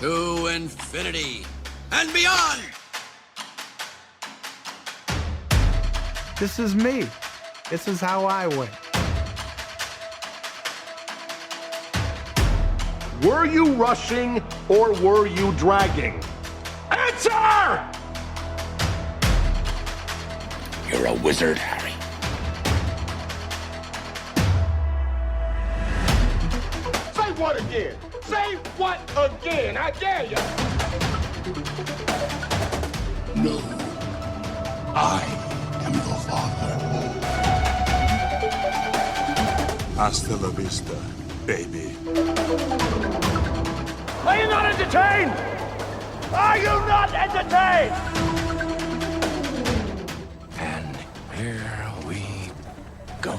to infinity and beyond. This is me. This is how I win. Were you rushing or were you dragging? Answer! You're a wizard, Harry. Say what again? Say what again? I dare you. No, I am your father. Hasta la vista, baby. Are you not entertained? Are you not entertained? And here we go.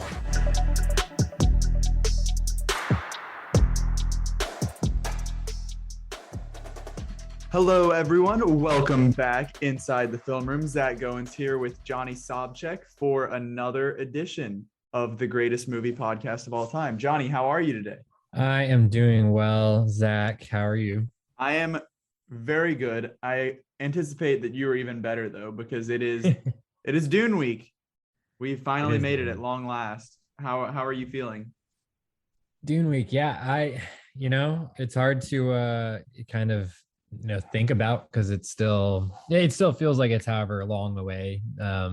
Hello, everyone. Welcome back inside the film room. Zach Goins here with Johnny Sobchak for another edition of the greatest movie podcast of all time. Johnny, how are you today? I am doing well. Zach, how are you? I am very good. I anticipate that you are even better though, because it is Dune week. We finally made it at long last. How are you feeling? Dune week, yeah. It's hard to kind of think about because it still feels like it's however long away. I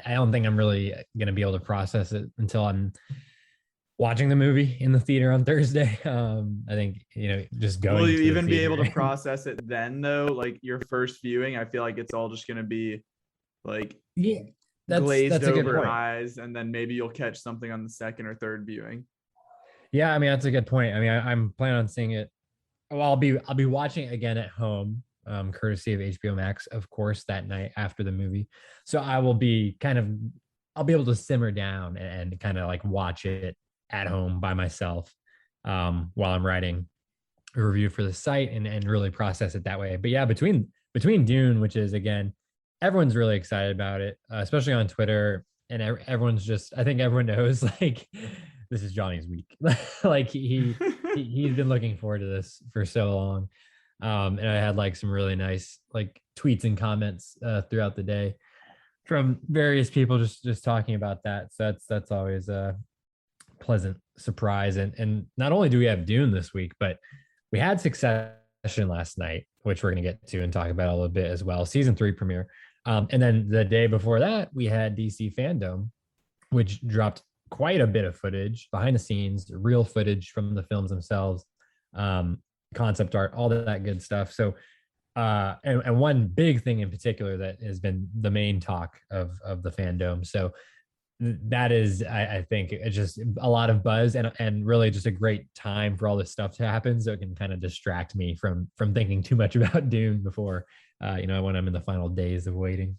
don't think I'm really gonna be able to process it until I'm watching the movie in the theater on Thursday. I think, just going. Will you even be able to process it then though? Like your first viewing, I feel like it's all just going to be like glazed over eyes, and then maybe you'll catch something on the second or third viewing. Yeah, I mean, that's a good point. I mean, I'm planning on seeing it. Well, I'll be watching it again at home, courtesy of HBO Max, of course, that night after the movie. So I'll be able to simmer down and kind of like watch it at home by myself while I'm writing a review for the site and really process it that way. But yeah, between Dune, which is, again, everyone's really excited about it, especially on Twitter, and everyone's just, I think everyone knows, like, this is Johnny's week. Like he's been looking forward to this for so long. And I had like some really nice like tweets and comments throughout the day from various people just talking about that. So that's always a pleasant surprise. And not only do we have Dune this week, but we had Succession last night, which we're going to get to and talk about a little bit as well. Season 3 premiere. And then the day before that, we had DC FanDome, which dropped quite a bit of footage, behind the scenes, real footage from the films themselves, concept art, all that good stuff. So, and one big thing in particular that has been the main talk of the FanDome. So that is, I think, it's just a lot of buzz and really just a great time for all this stuff to happen. So it can kind of distract me from thinking too much about Dune before, when I'm in the final days of waiting.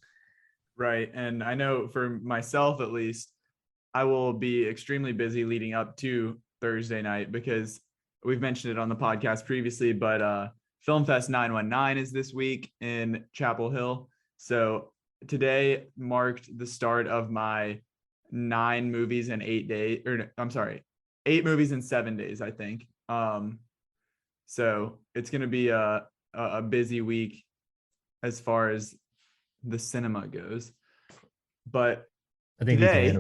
Right. And I know for myself, at least, I will be extremely busy leading up to Thursday night because we've mentioned it on the podcast previously, but Film Fest 919 is this week in Chapel Hill. So today marked the start of my 9 movies in 8 days, or I'm sorry, 8 movies in 7 days, I think. So it's going to be a busy week as far as the cinema goes. But I think today,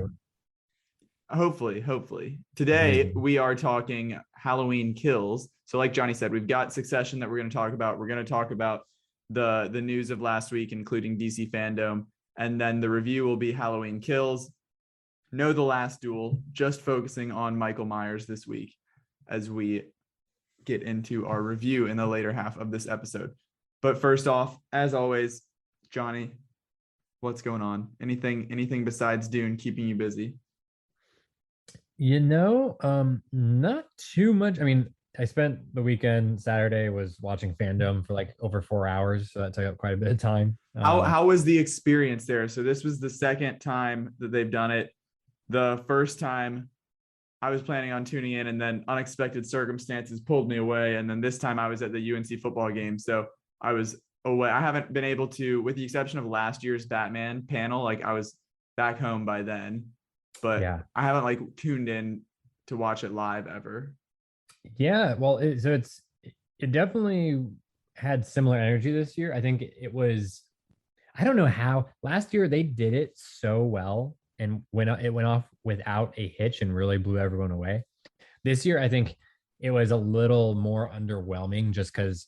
hopefully today we are talking Halloween Kills. So like Johnny said, we've got Succession that we're going to talk about. We're going to talk about the news of last week, including DC FanDome, and then the review will be Halloween Kills. No The Last Duel, just focusing on Michael Myers this week as we get into our review in the later half of this episode. But first off, as always, Johnny, what's going on? Anything besides Dune keeping you busy? Not too much. I mean, I spent the weekend, Saturday, was watching FanDome for like over 4 hours. So that took up quite a bit of time. How was the experience there? So this was the second time that they've done it. The first time I was planning on tuning in, and then unexpected circumstances pulled me away. And then this time I was at the UNC football game. So I was away. I haven't been able to, with the exception of last year's Batman panel, like I was back home by then. But yeah, I haven't like tuned in to watch it live ever. Yeah, well, it definitely had similar energy this year. I think it was, I don't know how last year they did it so well and it went off without a hitch and really blew everyone away. This year, I think it was a little more underwhelming just because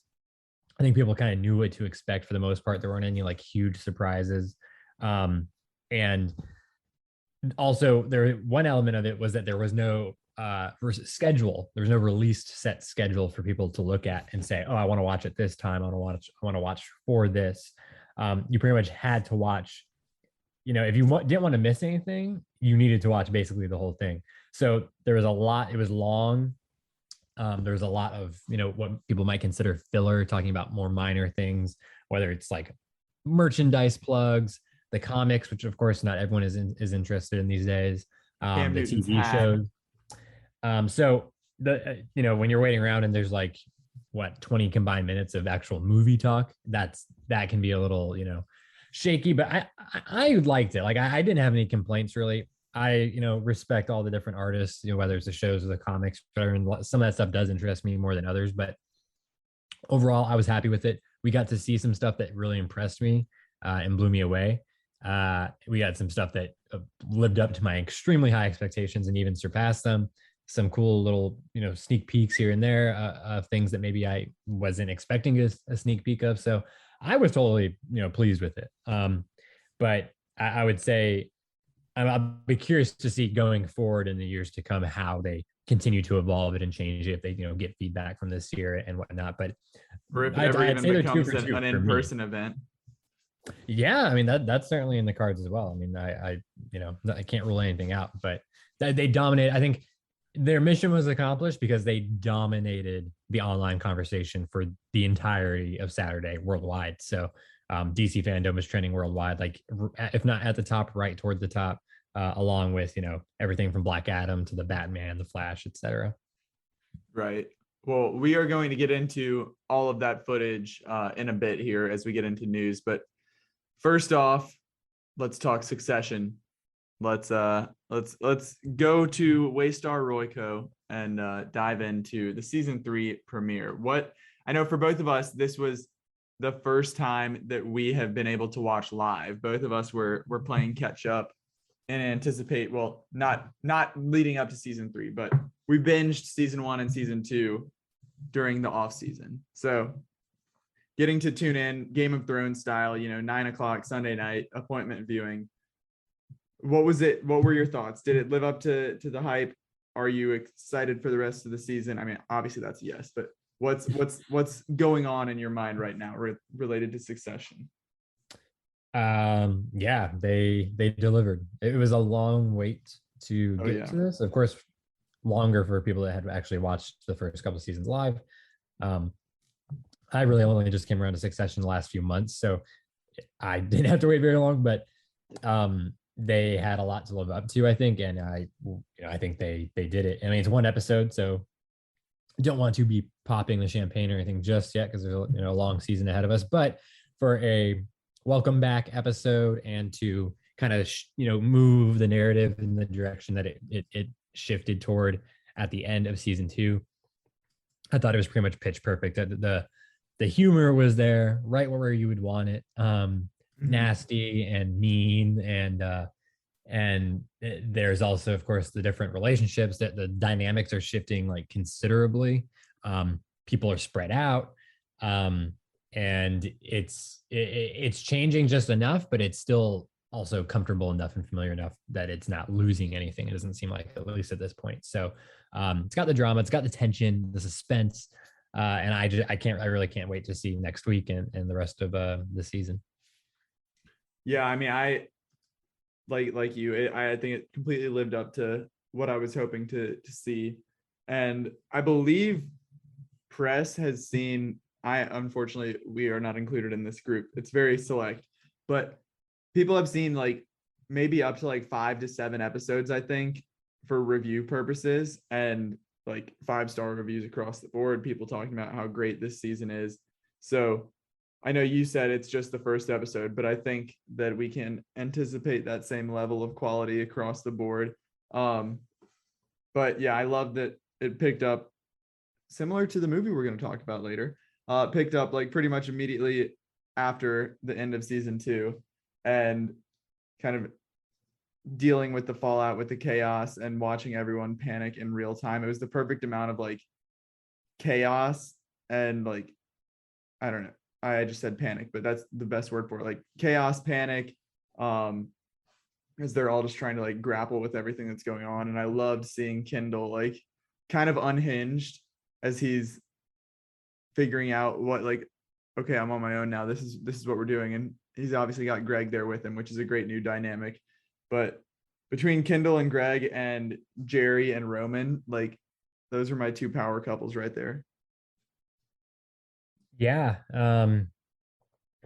I think people kind of knew what to expect for the most part. There weren't any like huge surprises. And also there one element of it was that there was no schedule. There was no released set schedule for people to look at and say, oh, I want to watch it this time. I want to watch for this. You pretty much had to watch, if you didn't want to miss anything, you needed to watch basically the whole thing. So there was a lot, it was long. There was a lot of, what people might consider filler, talking about more minor things, whether it's like merchandise plugs, the comics, which of course not everyone is interested in these days, the TV shows. So when you're waiting around and there's like 20 combined minutes of actual movie talk, that can be a little, shaky, but I liked it. Like I didn't have any complaints really. I respect all the different artists, whether it's the shows or the comics, and some of that stuff does interest me more than others, but overall I was happy with it. We got to see some stuff that really impressed me and blew me away. We got some stuff that lived up to my extremely high expectations and even surpassed them. Some cool little, sneak peeks here and there of things that maybe I wasn't expecting a sneak peek of. So I was totally, pleased with it. But I would say I'll be curious to see going forward in the years to come how they continue to evolve it and change it if they, get feedback from this year and whatnot. But or if it ever even becomes an in-person event. Yeah, I mean that's certainly in the cards as well. I mean, I can't rule anything out, but they dominate. I think their mission was accomplished because they dominated the online conversation for the entirety of Saturday worldwide. So DC FanDome is trending worldwide, like if not at the top, right toward the top, along with everything from Black Adam to the Batman, the Flash, etc. Right. Well, we are going to get into all of that footage in a bit here as we get into news, but first off, let's talk Succession. Let's go to Waystar Royco and dive into the season 3 premiere. What I know for both of us, this was the first time that we have been able to watch live. Both of us were playing catch up and anticipate, well, not leading up to season 3, but we binged season 1 and season 2 during the off season. So getting to tune in Game of Thrones style, 9:00 Sunday night appointment viewing. What was it? What were your thoughts? Did it live up to the hype? Are you excited for the rest of the season? I mean, obviously that's a yes, but what's going on in your mind right now related to Succession? Yeah, they delivered. It was a long wait to get to this. Of course, longer for people that had actually watched the first couple of seasons live. I really only just came around to Succession the last few months, so I didn't have to wait very long, but they had a lot to live up to, I think, and I think they did it. I mean, it's one episode, so I don't want to be popping the champagne or anything just yet because there's a long season ahead of us. But for a welcome back episode and to kind of move the narrative in the direction that it shifted toward at the end of season 2, I thought it was pretty much pitch perfect. The humor was there, right where you would want it. Nasty and mean, and there's also, of course, the different relationships that the dynamics are shifting like considerably. People are spread out, and it's changing just enough, but it's still also comfortable enough and familiar enough that it's not losing anything. It doesn't seem like, at least at this point. So it's got the drama, it's got the tension, the suspense, and I really can't wait to see next week and the rest of the season. Yeah, I mean, I like you. I think it completely lived up to what I was hoping to see, and I believe press has seen. Unfortunately, we are not included in this group. It's very select, but people have seen like maybe up to like 5 to 7 episodes, I think, for review purposes, and like 5-star reviews across the board. People talking about how great this season is. So I know you said it's just the first episode, but I think that we can anticipate that same level of quality across the board. But yeah, I love that it picked up similar to the movie we're going to talk about later, picked up like pretty much immediately after the end of season 2, and kind of dealing with the fallout, with the chaos, and watching everyone panic in real time. It was the perfect amount of like chaos and like, I don't know, I just said panic, but that's the best word for it. Like chaos, panic, because they're all just trying to like grapple with everything that's going on. And I loved seeing Kendall like kind of unhinged as he's figuring out what, like, okay, I'm on my own now. This is what we're doing. And he's obviously got Greg there with him, which is a great new dynamic. But between Kendall and Greg and Jerry and Roman, like those are my two power couples right there. Yeah. That's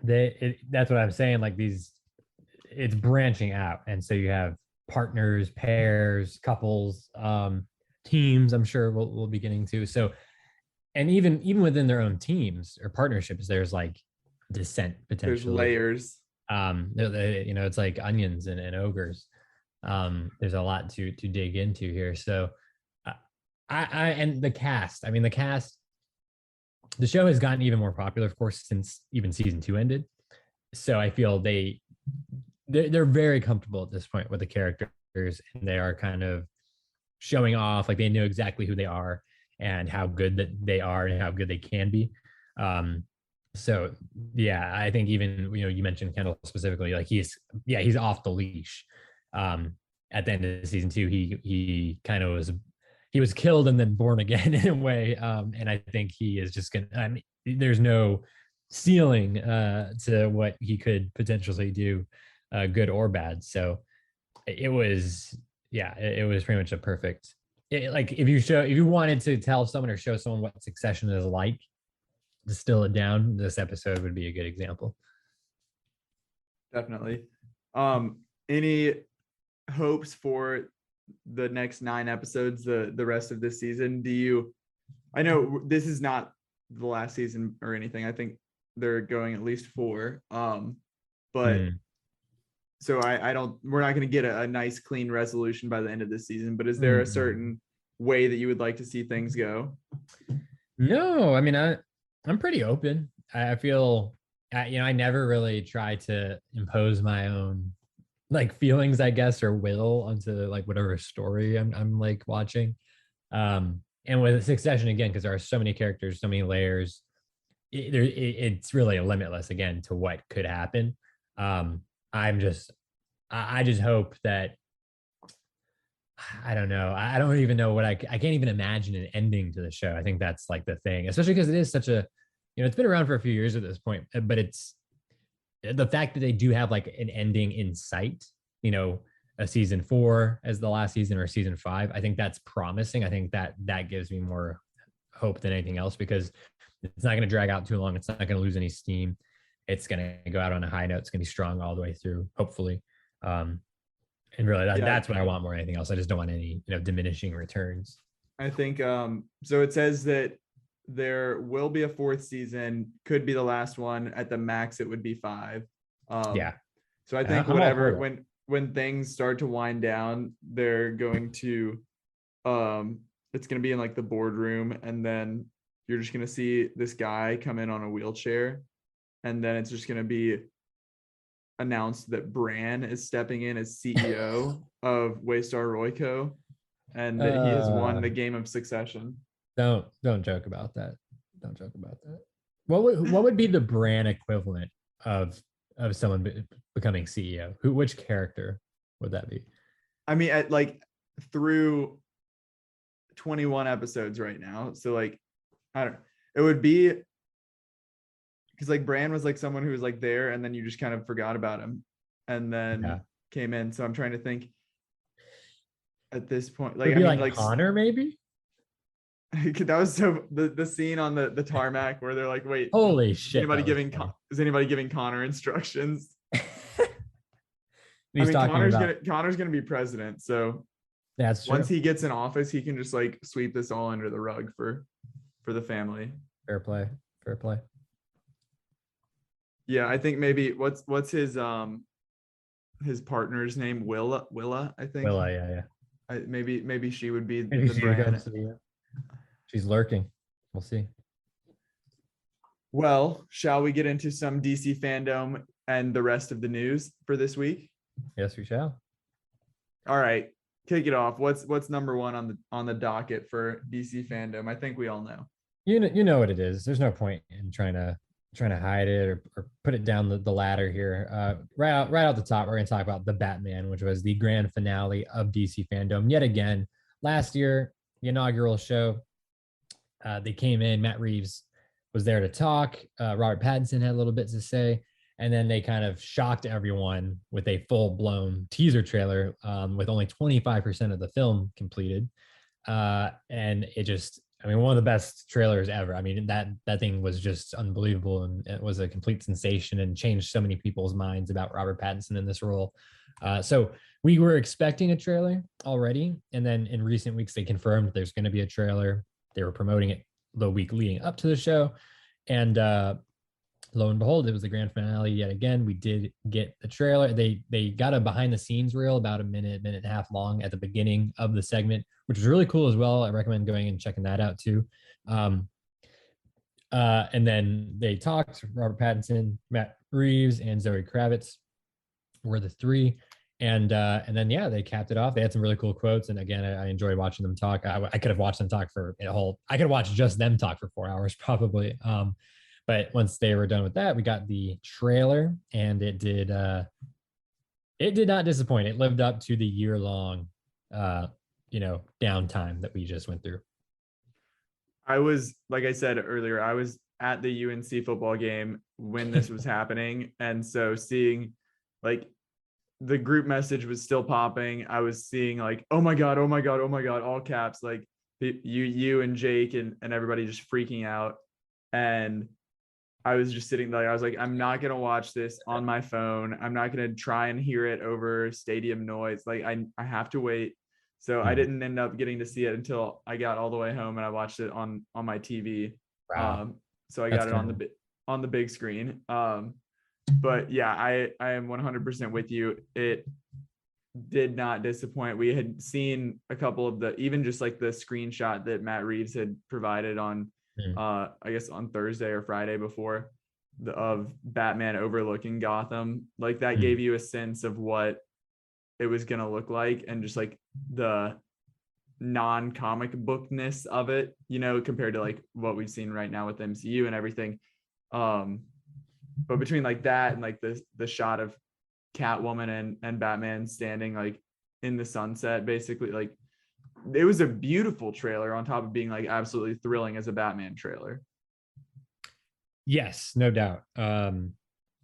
what I'm saying. Like it's branching out. And so you have partners, pairs, couples, teams, I'm sure we'll be getting to. So, and even within their own teams or partnerships, there's like dissent potentially. There's layers. It's like onions and ogres. There's a lot to dig into here. So and the cast, the show has gotten even more popular, of course, since even season 2 ended. So I feel they're very comfortable at this point with the characters, and they are kind of showing off, like they know exactly who they are and how good that they are and how good they can be. So yeah, I think even, you mentioned Kendall specifically, like he's off the leash. At the end of season 2, he kind of was killed and then born again in a way. And I think he is just gonna, there's no ceiling to what he could potentially do, good or bad. So it was pretty much a perfect, like if you wanted to tell someone or show someone what Succession is like, distill it down, this episode would be a good example. Definitely. Any hopes for the next 9 episodes, the rest of this season? I know this is not the last season or anything. I think they're going at least 4. But so we're not going to get a nice clean resolution by the end of this season, but is there a certain way that you would like to see things go? No, I'm pretty open. I feel, I never really try to impose my own like feelings, I guess, or will onto like whatever story I'm like watching. And with Succession, again, because there are so many characters, so many layers, it's really limitless again to what could happen. I just hope that, I don't know. I don't even know I can't even imagine an ending to the show. I think that's like the thing, especially because it is such a, it's been around for a few years at this point, but it's the fact that they do have like an ending in sight, a season 4 as the last season or season 5. I think that's promising. I think that gives me more hope than anything else, because it's not going to drag out too long. It's not going to lose any steam. It's going to go out on a high note. It's going to be strong all the way through, hopefully. And really that's what I want more than anything else. I just don't want any, diminishing returns. I think, so it says that there will be a 4th season, could be the last one. At the max, it would be 5. So I think whatever, when things start to wind down, they're going to, it's going to be in like the boardroom, and then you're just going to see this guy come in on a wheelchair, and then it's just going to be announced that Bran is stepping in as CEO of Waystar Royco, and that he has won the game of Succession. Don't joke about that. Don't joke about that. What would be the Bran equivalent of someone becoming CEO? Which character would that be? At like through 21 episodes right now. So like, it would be, because like Bran was like someone who was like there, and then you just kind of forgot about him, and then came in. So I'm trying to think at this point, like, like Connor maybe. That was so the scene on the tarmac where they're like, wait, holy shit, is anybody giving Connor instructions? He's Connor's gonna be president, so that's true. Once he gets in office, he can just like sweep this all under the rug for the family. Fair play. Yeah, I think maybe what's his partner's name? Willa, I think. Willa, yeah. Maybe she would be Maybe the brand. she's lurking. we'll see. Well, shall we get into some DC fandom and the rest of the news for this week? Yes, we shall. All right, kick it off. What's number one on the docket for DC fandom? I think we all know. You know what it is. There's no point in trying to hide it or put it down the ladder here. Right out the top, we're going to talk about the Batman, which was the grand finale of DC fandom yet again. Last year, the inaugural show, they came in. Matt Reeves was there to talk. Robert Pattinson had a little bit to say, and then they kind of shocked everyone with a full-blown teaser trailer with only 25% of the film completed, and it just. I mean, one of the best trailers ever. I mean, that thing was just unbelievable, and it was a complete sensation and changed so many people's minds about Robert Pattinson in this role. So we were expecting a trailer already, and then in recent weeks they confirmed there's going to be a trailer. They were promoting it the week leading up to the show, and lo and behold, it was the grand finale yet again. We did get the trailer. They got a behind the scenes reel about a minute and a half long at the beginning of the segment, which was really cool as well. I recommend going and checking that out too. And then they talked. Robert Pattinson, Matt Reeves, and Zoe Kravitz were the three. And then they capped it off. They had some really cool quotes. And again, I enjoyed watching them talk. I could have watched them talk for I could watch just them talk for 4 hours probably. But once they were done with that, we got the trailer, and it did not disappoint. It lived up to the year-long, downtime that we just went through. I was, like I said earlier, I was at the UNC football game when this was happening. And so seeing like the group message was still popping. I was seeing like, oh my God, all caps, like you and Jake and everybody just freaking out. And I was just sitting there. I was like, I'm not going to watch this on my phone. I'm not going to try and hear it over stadium noise. Like I have to wait. So I didn't end up getting to see it until I got all the way home, and I watched it on my TV. Wow. So I got it on the big screen. But yeah, I am 100% with you. It did not disappoint. We had seen a couple of even just like the screenshot that Matt Reeves had provided on I guess on Thursday or Friday before of Batman overlooking Gotham. Like that gave you a sense of what it was going to look like, and just like the non-comic bookness of it, compared to like what we've seen right now with MCU and everything. But between like that and like the shot of Catwoman and Batman standing like in the sunset, basically, like it was a beautiful trailer on top of being like absolutely thrilling as a Batman trailer. Yes, no doubt.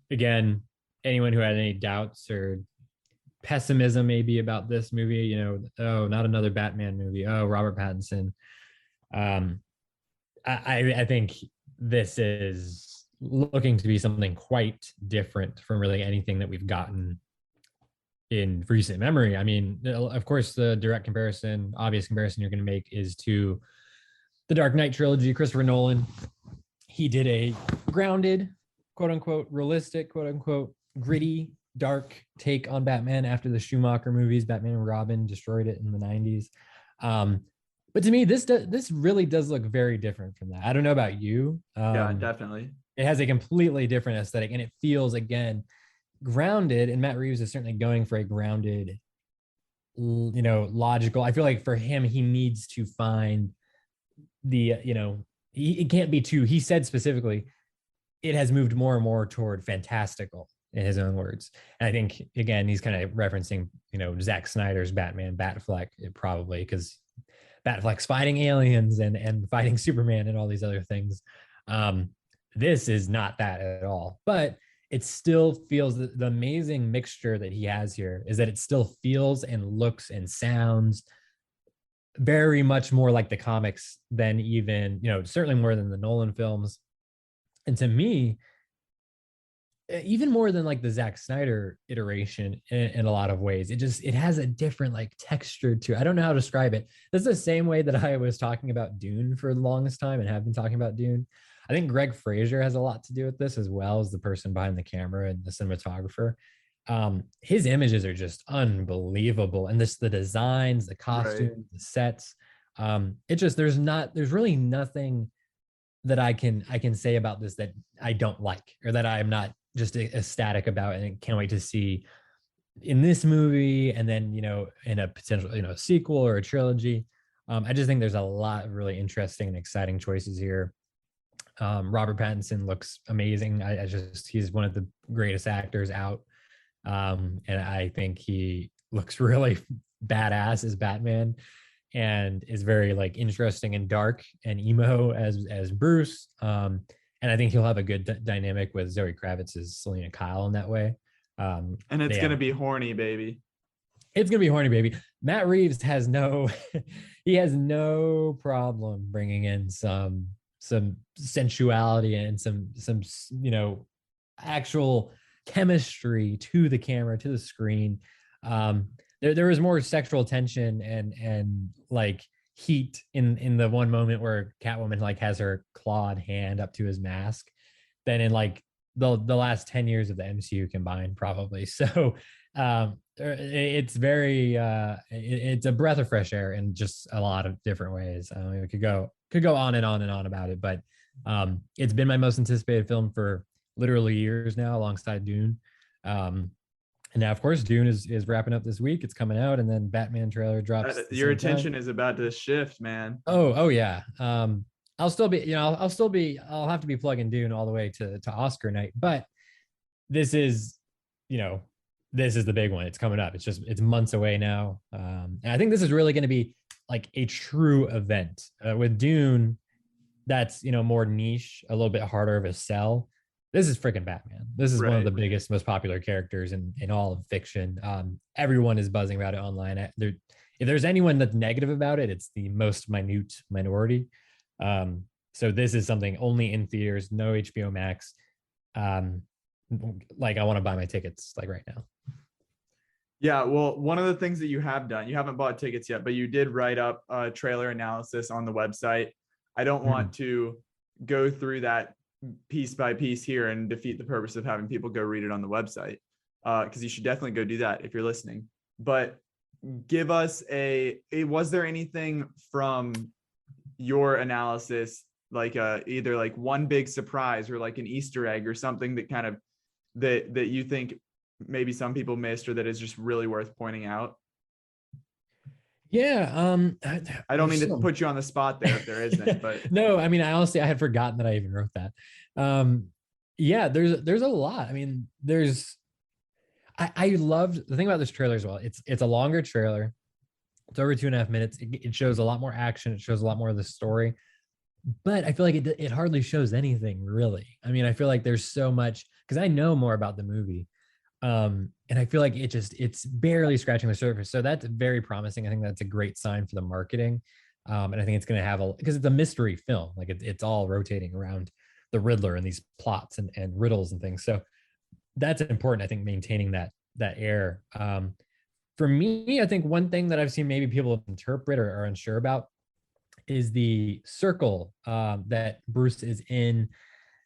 Again, anyone who had any doubts or pessimism maybe about this movie, oh, not another Batman movie. Oh, Robert Pattinson. I think this is looking to be something quite different from really anything that we've gotten in recent memory. I mean, of course, the obvious comparison you're going to make is to the Dark Knight trilogy. Christopher Nolan, he did a grounded, quote unquote, realistic, quote unquote, gritty, dark take on Batman after the Schumacher movies. Batman and Robin destroyed it in the 90s. But to me, this really does look very different from that. I don't know about you. Yeah, definitely. It has a completely different aesthetic, and it feels, again, grounded, and Matt Reeves is certainly going for a grounded, logical. I feel like for him, he needs to find it can't be too, he said specifically, it has moved more and more toward fantastical in his own words. And I think, again, he's kind of referencing, Zack Snyder's Batman, Batfleck, probably, because Batfleck's fighting aliens and fighting Superman and all these other things. This is not that at all, but it still feels the amazing mixture that he has here is that it still feels and looks and sounds very much more like the comics than even, certainly more than the Nolan films. And to me, even more than like the Zack Snyder iteration in a lot of ways, it has a different like texture to it. I don't know how to describe it. That's the same way that I was talking about Dune for the longest time and have been talking about Dune. I think Greg Fraser has a lot to do with this, as well as the person behind the camera and the cinematographer. His images are just unbelievable. And the designs, the costumes, right, the sets. There's really nothing that I can say about this that I don't like, or that I'm not just ecstatic about and can't wait to see in this movie, and then in a potential sequel or a trilogy. I just think there's a lot of really interesting and exciting choices here. Robert Pattinson looks amazing. He's one of the greatest actors out. And I think he looks really badass as Batman, and is very like interesting and dark and emo as Bruce. And I think he'll have a good dynamic with Zoe Kravitz's Selena Kyle in that way. And it's gonna be horny, baby. It's gonna be horny, baby. Matt Reeves has no he has no problem bringing in some sensuality and some actual chemistry to the camera, to the screen. There was more sexual tension and like heat in the one moment where Catwoman like has her clawed hand up to his mask than in like the last 10 years of the MCU combined, probably. So it's very it's a breath of fresh air in just a lot of different ways. We could go on and on and on about it, but it's been my most anticipated film for literally years now, alongside Dune. And now, of course, Dune is wrapping up this week. It's coming out, and then Batman trailer drops. Your attention is about to shift, man. Oh yeah. I'll still be, I'll have to be plugging Dune all the way to Oscar night, but this is the big one. It's coming up. It's months away now. And I think this is really going to be like a true event. With Dune, that's more niche, a little bit harder of a sell. This is freaking Batman. This is one of the biggest, most popular characters in all of fiction. Everyone is buzzing about it online. If there's anyone that's negative about it, it's the most minute minority. So this is something only in theaters, no HBO Max. Like, I want to buy my tickets like right now. Yeah, well, one of the things that you have done, you haven't bought tickets yet, but you did write up a trailer analysis on the website. I don't want to go through that piece by piece here and defeat the purpose of having people go read it on the website, because you should definitely go do that if you're listening. But give us was there anything from your analysis, like either like one big surprise or like an Easter egg or something that kind of that you think maybe some people missed, or that is just really worth pointing out? Yeah. I don't mean to put you on the spot there if there isn't, but no, I mean, I had forgotten that I even wrote that. Yeah, there's a lot. I mean, I loved the thing about this trailer as well. It's a longer trailer. It's over 2.5 minutes. It shows a lot more action. It shows a lot more of the story, but I feel like it hardly shows anything really. I mean, I feel like there's so much, because I know more about the movie. And I feel like it's barely scratching the surface. So that's very promising. I think that's a great sign for the marketing. And I think it's going to have because it's a mystery film. Like it's all rotating around the Riddler and these plots and riddles and things. So that's important. I think maintaining that air. For me, I think one thing that I've seen maybe people interpret or are unsure about is the circle that Bruce is in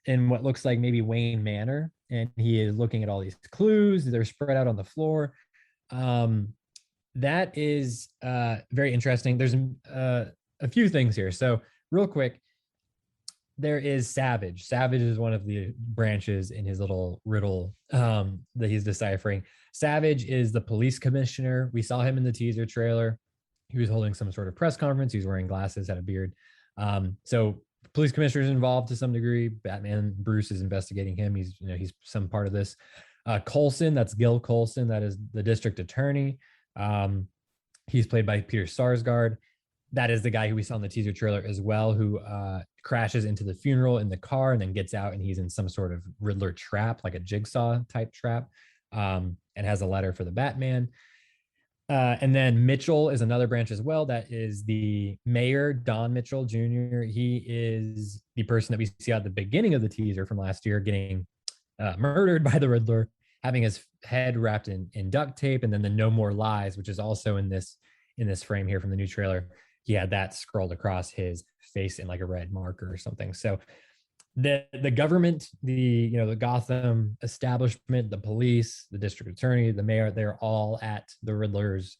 what looks like maybe Wayne Manor, and he is looking at all these clues. They're spread out on the floor. That is very interesting. There's a few things here. So real quick, there is Savage. Savage is one of the branches in his little riddle that he's deciphering. Savage is the police commissioner. We saw him in the teaser trailer. He was holding some sort of press conference. He was wearing glasses, had a beard. So police commissioner is involved to some degree. Batman, Bruce is investigating him. He's some part of this. Coulson, that's Gil Coulson. That is the district attorney. He's played by Peter Sarsgaard. That is the guy who we saw in the teaser trailer as well, who crashes into the funeral in the car and then gets out, and he's in some sort of Riddler trap, like a jigsaw type trap, and has a letter for the Batman. And then Mitchell is another branch as well. That is the mayor, Don Mitchell Jr. He is the person that we see at the beginning of the teaser from last year getting murdered by the Riddler, having his head wrapped in duct tape. And then the No More Lies, which is also in this frame here from the new trailer. He had that scrolled across his face in like a red marker or something. So the government, the Gotham establishment, the police, the district attorney, the mayor, they're all at the Riddler's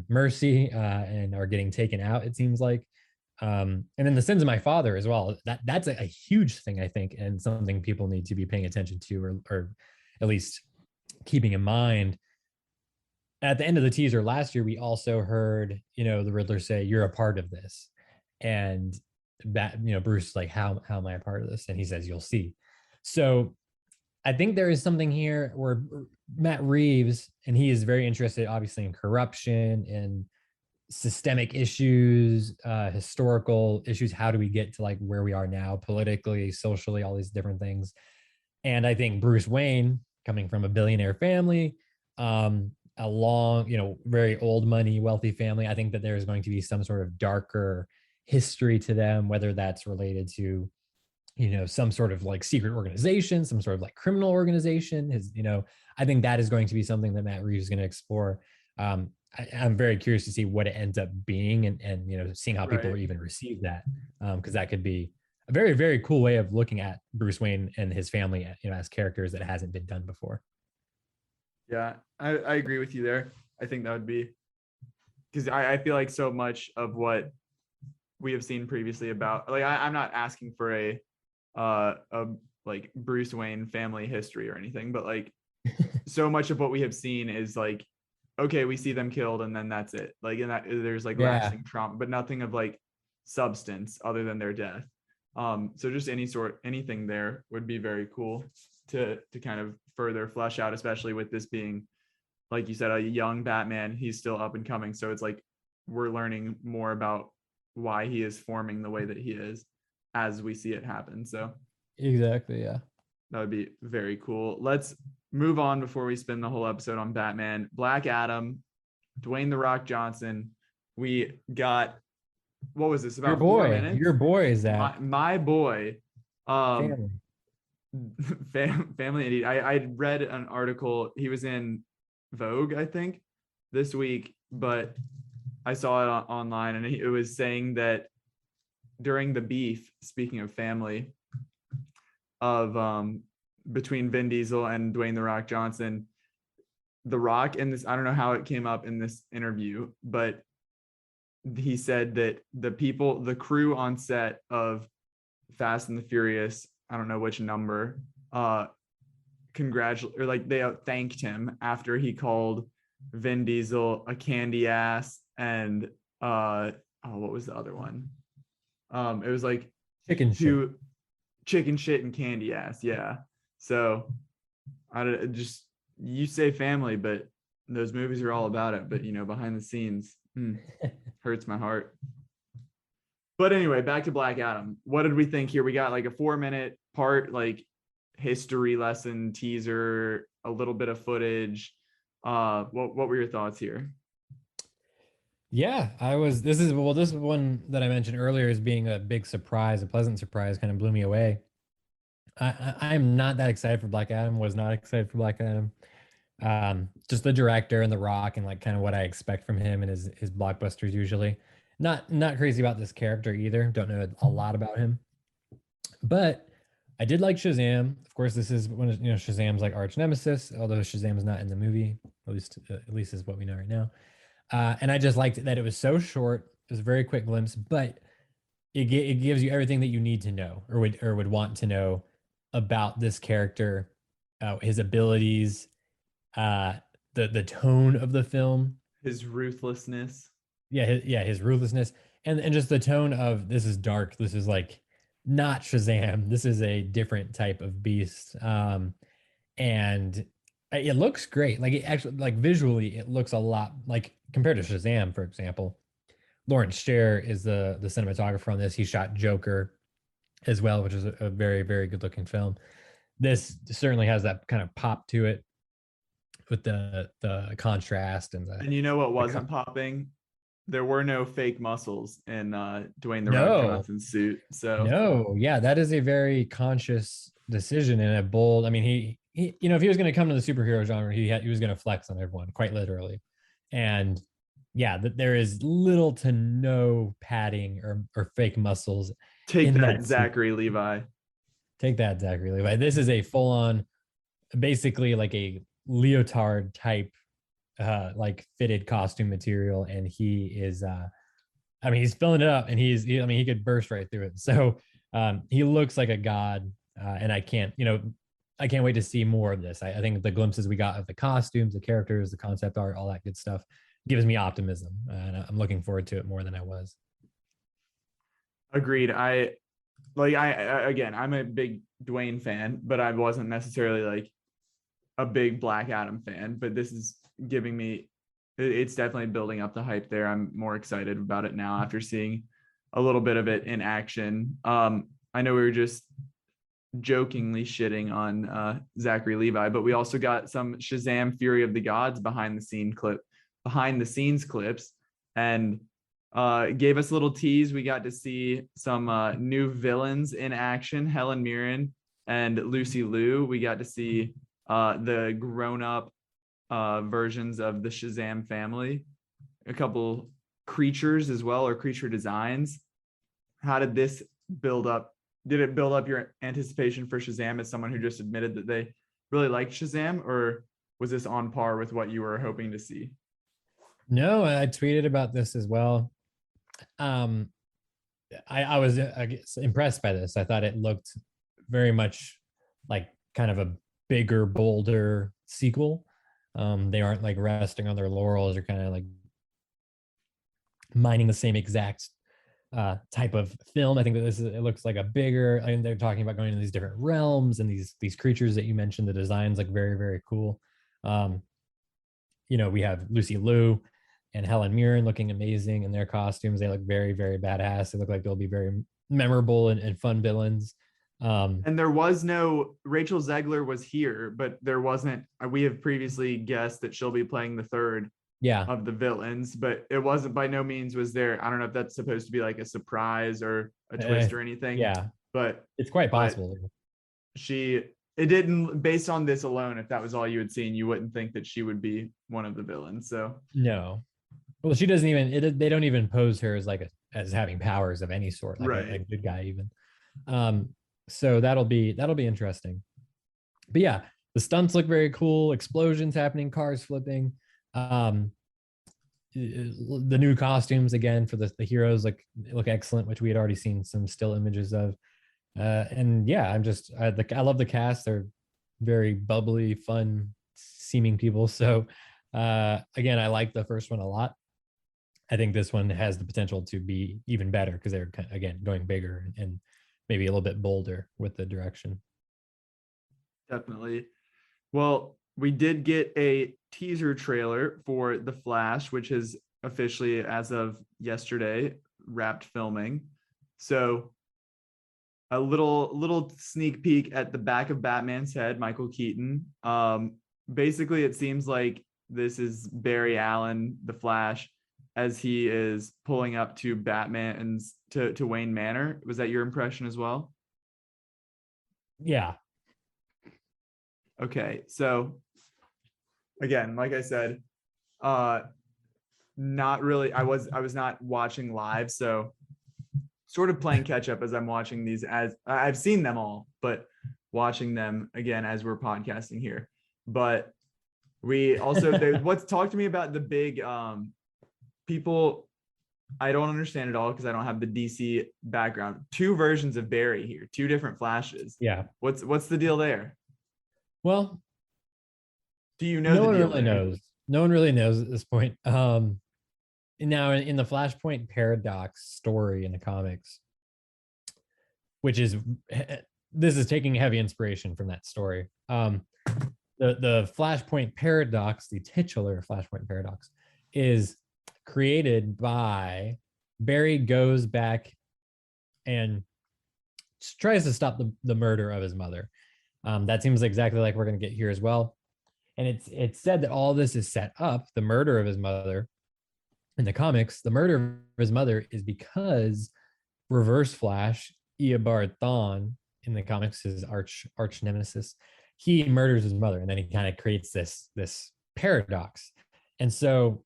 mercy and are getting taken out, it seems like. And then the sins of my father as well. That's a huge thing, I think, and something people need to be paying attention to, or at least keeping in mind. At the end of the teaser last year, we also heard, the Riddler say, "You're a part of this," and that, Bruce is like, "How am I a part of this?" And he says, "You'll see." So I think there is something here where Matt Reeves, and he is very interested, obviously, in corruption and systemic issues, historical issues. How do we get to like where we are now, politically, socially, all these different things? And I think Bruce Wayne, coming from a billionaire family, a long, very old money, wealthy family, I think that there is going to be some sort of darker history to them, whether that's related to, some sort of like secret organization, some sort of like criminal organization. I think that is going to be something that Matt Reeves is going to explore. I'm very curious to see what it ends up being, and seeing how people even receive that, because that could be a very, very cool way of looking at Bruce Wayne and his family, as characters that hasn't been done before. Yeah, I agree with you there. I think that would be, because I feel like so much of what we have seen previously about, like, I'm not asking for a like Bruce Wayne family history or anything, but like so much of what we have seen is like, okay, we see them killed and then that's it. Like, and that there's like lasting trauma, but nothing of like substance other than their death. So just anything there would be very cool to kind of further flesh out, especially with this being, like you said, a young Batman. He's still up and coming, so it's like we're learning more about why he is forming the way that he is as we see it happen. So exactly, yeah, that would be very cool. Let's move on before we spend the whole episode on Batman. Black Adam, Dwayne "The Rock" Johnson. We got, what was this, about 4 minutes? Your boy is that my boy. family. Family indeed. I read an article. He was in Vogue, I think, this week, but I saw it online, and it was saying that during the beef, speaking of family, of between Vin Diesel and Dwayne "The Rock" Johnson, The Rock, and this, I don't know how it came up in this interview, but he said that the crew on set of Fast and the Furious, I don't know which number, they thanked him after he called Vin Diesel a candy ass, and what was the other one? It was like chicken shit and candy ass. Yeah. So you say family, but those movies are all about it. But behind the scenes, hurts my heart. But anyway, back to Black Adam. What did we think here? We got like a 4-minute part, like history lesson teaser, a little bit of footage. What were your thoughts here? Yeah, this is one that I mentioned earlier as being a big surprise, a pleasant surprise, kind of blew me away. I'm not that excited for Black Adam, was not excited for Black Adam. Just the director and The Rock and like kind of what I expect from him and his blockbusters usually. Not crazy about this character either. Don't know a lot about him. But I did like Shazam. Of course, this is one of Shazam's like arch nemesis, although Shazam is not in the movie, at least is what we know right now. And I just liked that it was so short. It was a very quick glimpse, but it gives you everything that you need to know or would want to know about this character, his abilities, the tone of the film, his ruthlessness. His ruthlessness, and just the tone of, this is dark. This is like not Shazam. This is a different type of beast. And it looks great. Like, it actually, like, visually, it looks a lot like, compared to Shazam, for example. Lawrence Sher is the cinematographer on this. He shot Joker as well, which is a very, very good looking film. This certainly has that kind of pop to it with the contrast and and you know what wasn't popping? There were no fake muscles in Dwayne "The Rock" Johnson's suit. So no, yeah, that is a very conscious decision and a bold. I mean, he if he was going to come to the superhero genre, he was going to flex on everyone, quite literally. And yeah, there is little to no padding or fake muscles. Take that, Zachary Levi. Take that, Zachary Levi. This is a full-on, basically like a leotard type, like fitted costume material, and he is I mean, he's filling it up, and I mean, he could burst right through it. So he looks like a god, and I can't wait to see more of this. I think the glimpses we got of the costumes, the characters, the concept art, all that good stuff gives me optimism, and I'm looking forward to it more than I was. Agreed. Again, I'm a big Dwayne fan, but I wasn't necessarily like a big Black Adam fan. But this is giving me, it's definitely building up the hype there. I'm more excited about it now after seeing a little bit of it in action. I know we were just jokingly shitting on Zachary Levi, but we also got some Shazam Fury of the Gods behind the scenes clips, and gave us a little tease. We got to see some new villains in action, Helen Mirren and Lucy Liu. We got to see the grown-up versions of the Shazam family, a couple creatures as well, or creature designs. How did this build up? Did it build up your anticipation for Shazam as someone who just admitted that they really liked Shazam, or was this on par with what you were hoping to see? No, I tweeted about this as well. I was impressed by this. I thought it looked very much like kind of a bigger, bolder sequel. They aren't like resting on their laurels or kind of like mining the same exact type of film. I think that it looks like a bigger, I mean, they're talking about going to these different realms and these creatures that you mentioned. The designs look very, very cool. We have Lucy Liu and Helen Mirren looking amazing in their costumes. They look very, very badass. They look like they'll be very memorable and fun villains. And there was no, Rachel Zegler was here, but there wasn't, we have previously guessed that she'll be playing the third of the villains, but it wasn't, by no means was there, I don't know if that's supposed to be like a surprise or a twist or anything. Yeah, but it's quite possible. It didn't, based on this alone, if that was all you had seen, you wouldn't think that she would be one of the villains. So no. Well, she doesn't even, they don't even pose her as as having powers of any sort, like a good guy even. So that'll be interesting. But yeah, the stunts look very cool. Explosions happening, cars flipping. The new costumes again for the heroes look excellent, which we had already seen some still images of. And yeah, I love the cast. They're very bubbly, fun seeming people. So again, I like the first one a lot. I think this one has the potential to be even better because they're, again, going bigger and maybe a little bit bolder with the direction. Definitely. Well, we did get a teaser trailer for The Flash, which is officially, as of yesterday, wrapped filming. So a little sneak peek at the back of Batman's head, Michael Keaton. Basically, it seems like this is Barry Allen, the Flash, as he is pulling up to Batman's to Wayne Manor. Was that your impression as well? Yeah. Okay, so again, like I said, not really. I was not watching live, so sort of playing catch up as I'm watching these. As I've seen them all, but watching them again as we're podcasting here. But we also talk to me about the big people. I don't understand it all because I don't have the DC background. Two versions of Barry here, two different Flashes. Yeah. What's the deal there? Well, do you know? No one really knows. No one really knows at this point. Now in the Flashpoint Paradox story in the comics, which is, this is taking heavy inspiration from that story. The Flashpoint Paradox, the titular Flashpoint Paradox, is created by Barry goes back and tries to stop the murder of his mother. That seems exactly like we're going to get here as well. And it's said that all this is set up, the murder of his mother in the comics, the murder of his mother is because Reverse Flash, Eobard Thawne in the comics, his arch nemesis, he murders his mother, and then he kind of creates this paradox. And so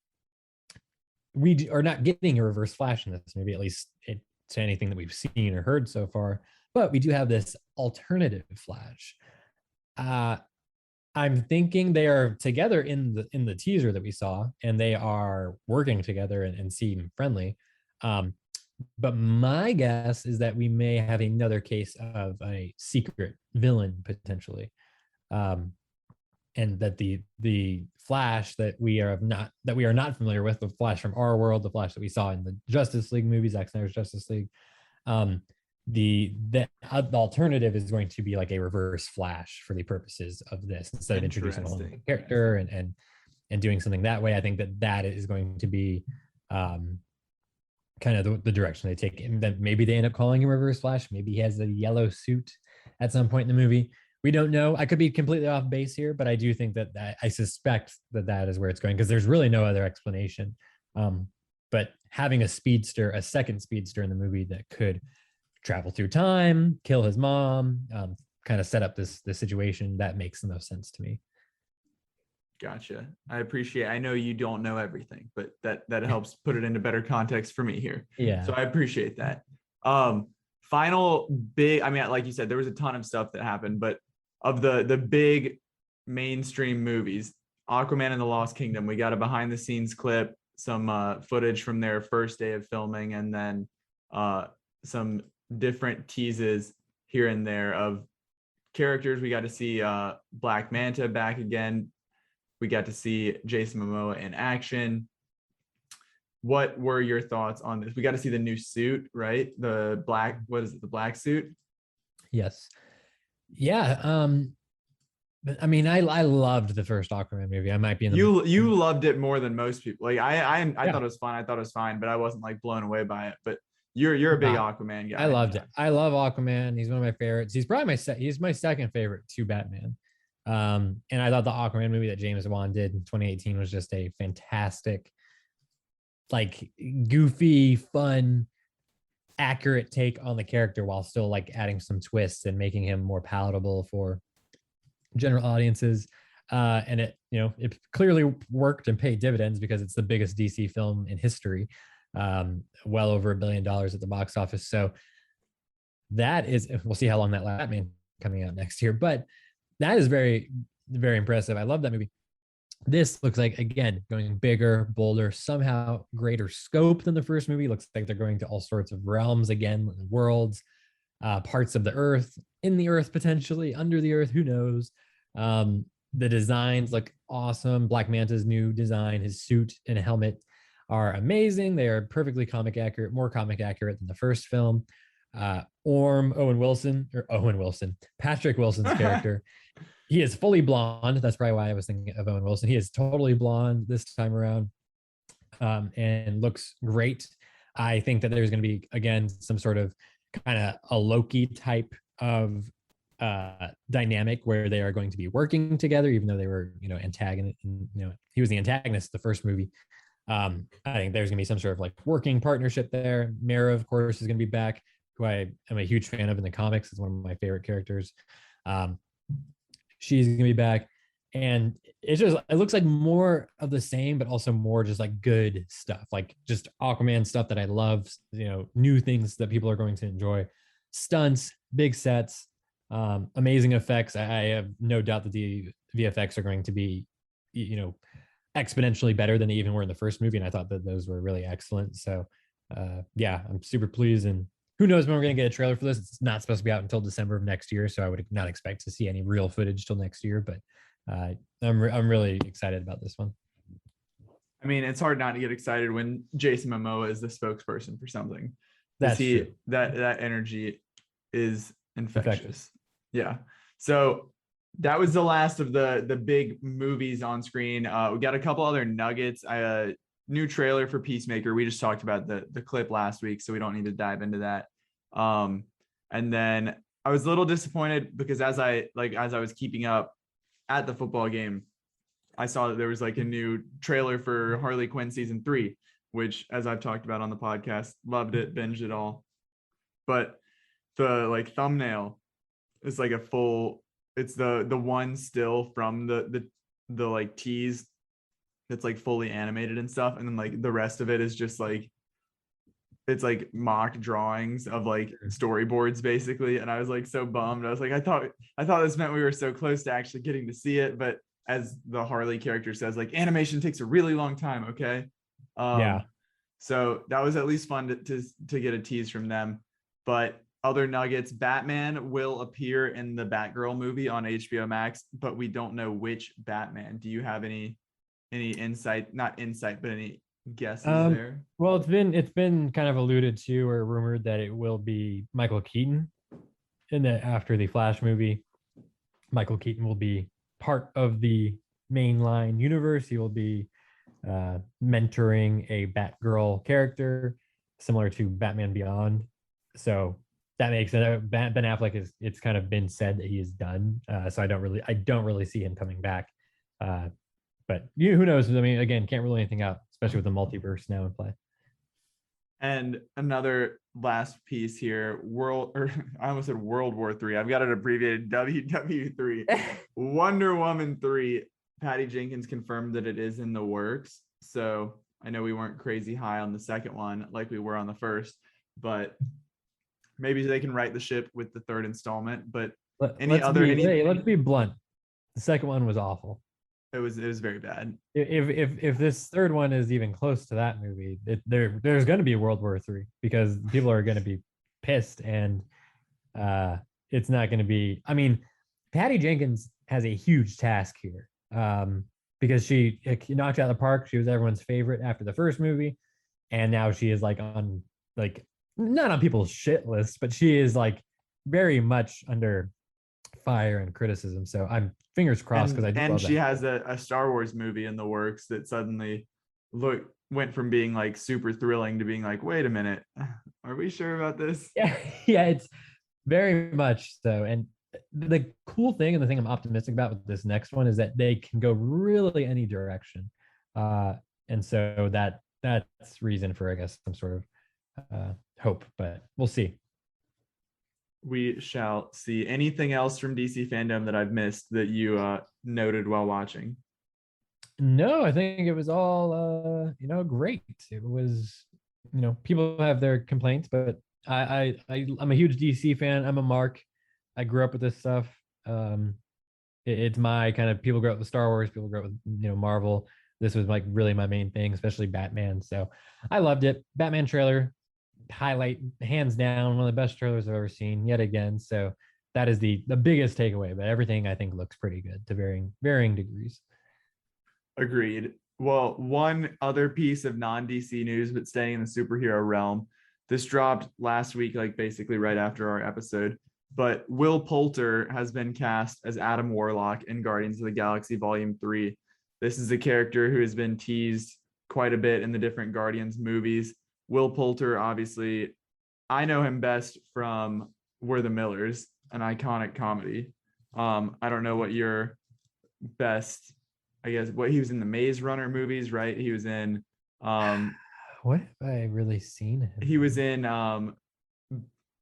we are not getting a Reverse Flash in this, maybe at least to anything that we've seen or heard so far, but we do have this alternative Flash. I'm thinking they are together in the teaser that we saw, and they are working together and seem friendly. But my guess is that we may have another case of a secret villain potentially, and that the Flash that we are not familiar with, the Flash from our world, the Flash that we saw in the Justice League movies, Zack Snyder's Justice League, the alternative is going to be like a reverse Flash for the purposes of this, instead of introducing a whole new character and doing something that way. I think that is going to be kind of the direction they take. And then maybe they end up calling him Reverse Flash. Maybe he has a yellow suit at some point in the movie. We don't know. I could be completely off base here, but I do think that I suspect that is where it's going, because there's really no other explanation. But having a second speedster in the movie that could travel through time, kill his mom, kind of set up this situation, that makes the most sense to me. Gotcha. I know you don't know everything, but that helps put it into better context for me here. Yeah. So I appreciate that. Final big, I mean, like you said, there was a ton of stuff that happened, but of the big mainstream movies, Aquaman and the Lost Kingdom, we got a behind the scenes clip, some footage from their first day of filming, and then some different teases here and there of characters. We got to see Black Manta back again. We got to see Jason Momoa in action. What were your thoughts on this? We got to see the new suit, right? The black suit? Yes. Yeah. But I mean, I loved the first Aquaman movie. I might be in the you loved it more than most people. Like I thought it was fun. I thought it was fine, but I wasn't like blown away by it. But you're a big Aquaman guy. I loved it. I love Aquaman. He's one of my favorites. He's probably he's my second favorite to Batman. And I thought the Aquaman movie that James Wan did in 2018 was just a fantastic, like, goofy, fun, accurate take on the character, while still like adding some twists and making him more palatable for general audiences. And it clearly worked and paid dividends, because it's the biggest DC film in history, well over $1 billion at the box office. So we'll see how long that lasts. Batman coming out next year, but that is very, very impressive. I love that movie. This looks like, again, going bigger, bolder, somehow greater scope than the first movie. Looks like they're going to all sorts of realms again, worlds, parts of the earth, in the earth, potentially under the earth, who knows. The designs look awesome. Black Manta's new design, his suit and helmet, are amazing. They are perfectly comic accurate, more comic accurate than the first film. Patrick Wilson's character, he is fully blonde. That's probably why I was thinking of Owen Wilson. He is totally blonde this time around, and looks great. I think that there's going to be, again, some sort of kind of a Loki type of dynamic where they are going to be working together, even though they were, antagonist. He was the antagonist of the first movie. I think there's going to be some sort of like working partnership there. Mara, of course, is going to be back, who I am a huge fan of in the comics. It's one of my favorite characters. She's going to be back. And it looks like more of the same, but also more just like good stuff, like just Aquaman stuff that I love, new things that people are going to enjoy. Stunts, big sets, amazing effects. I have no doubt that the VFX are going to be, exponentially better than they even were in the first movie. And I thought that those were really excellent. So yeah, I'm super pleased. And who knows when we're going to get a trailer for this? It's not supposed to be out until December of next year. So I would not expect to see any real footage till next year, but I'm really excited about this one. I mean, it's hard not to get excited when Jason Momoa is the spokesperson for something. That's true. That energy is infectious. Yeah. So that was the last of the big movies on screen. We got a couple other nuggets. New trailer for Peacemaker. We just talked about the clip last week, so we don't need to dive into that. And then I was a little disappointed because as I was keeping up at the football game, I saw that there was like a new trailer for Harley Quinn season 3, which, as I've talked about on the podcast, loved it, binged it all. But the like thumbnail is like it's the one still from the like tease that's like fully animated and stuff, and then like the rest of it is just like, it's like mock drawings of like storyboards basically. And I was like so bummed. I was like, I thought this meant we were so close to actually getting to see it, but as the Harley character says, like, animation takes a really long time. Okay. Yeah. So that was at least fun to get a tease from them. But other nuggets, Batman will appear in the Batgirl movie on HBO Max, but we don't know which Batman. Do you have any insight? Not insight, but any guesses there? Well, it's been kind of alluded to or rumored that it will be Michael Keaton, and that after the Flash movie, Michael Keaton will be part of the mainline universe. He will be mentoring a Batgirl character similar to Batman Beyond. So that makes it. Ben Affleck is. It's kind of been said that he is done. So I don't really see him coming back. But who knows? I mean, again, can't rule anything out, especially with the multiverse now in play. And another last piece here, I almost said World War III. I've got it abbreviated WW3. Wonder Woman 3. Patty Jenkins confirmed that it is in the works. So I know we weren't crazy high on the second one like we were on the first, but maybe they can right the ship with the third installment. But let's be blunt. The second one was awful. It was very bad. If this third one is even close to that movie, there's going to be World War III because people are going to be pissed, and it's not going to be. I mean, Patty Jenkins has a huge task here because she knocked out of the park. She was everyone's favorite after the first movie, and now she is not on people's shit list, but she is like very much under fire and criticism. So I'm fingers crossed because she has a Star Wars movie in the works that suddenly went from being like super thrilling to being like, wait a minute, are we sure about this? Yeah, it's very much so. And the cool thing and the thing I'm optimistic about with this next one is that they can go really any direction. And so that's reason for, I guess, some sort of hope, but we'll see. We shall see. Anything else from DC FanDome that I've missed that you noted while watching? No, I think it was all great. It was, people have their complaints, but I'm a huge DC fan. I'm a mark. I grew up with this stuff. It's my kind of, people grow up with Star Wars, people grow up with Marvel. This was like really my main thing, especially Batman. So I loved it. Batman trailer, highlight, hands down, one of the best trailers I've ever seen yet again. So that is the biggest takeaway, but everything I think looks pretty good to varying degrees. Agreed. Well, one other piece of non-DC news, but staying in the superhero realm, this dropped last week, like basically right after our episode, but Will Poulter has been cast as Adam Warlock in Guardians of the Galaxy Volume 3. This is a character who has been teased quite a bit in the different Guardians movies. Will Poulter, obviously, I know him best from We're the Millers, an iconic comedy. I don't know what your best, I guess, what he was in the Maze Runner movies, right? He was in what have I really seen him? He was in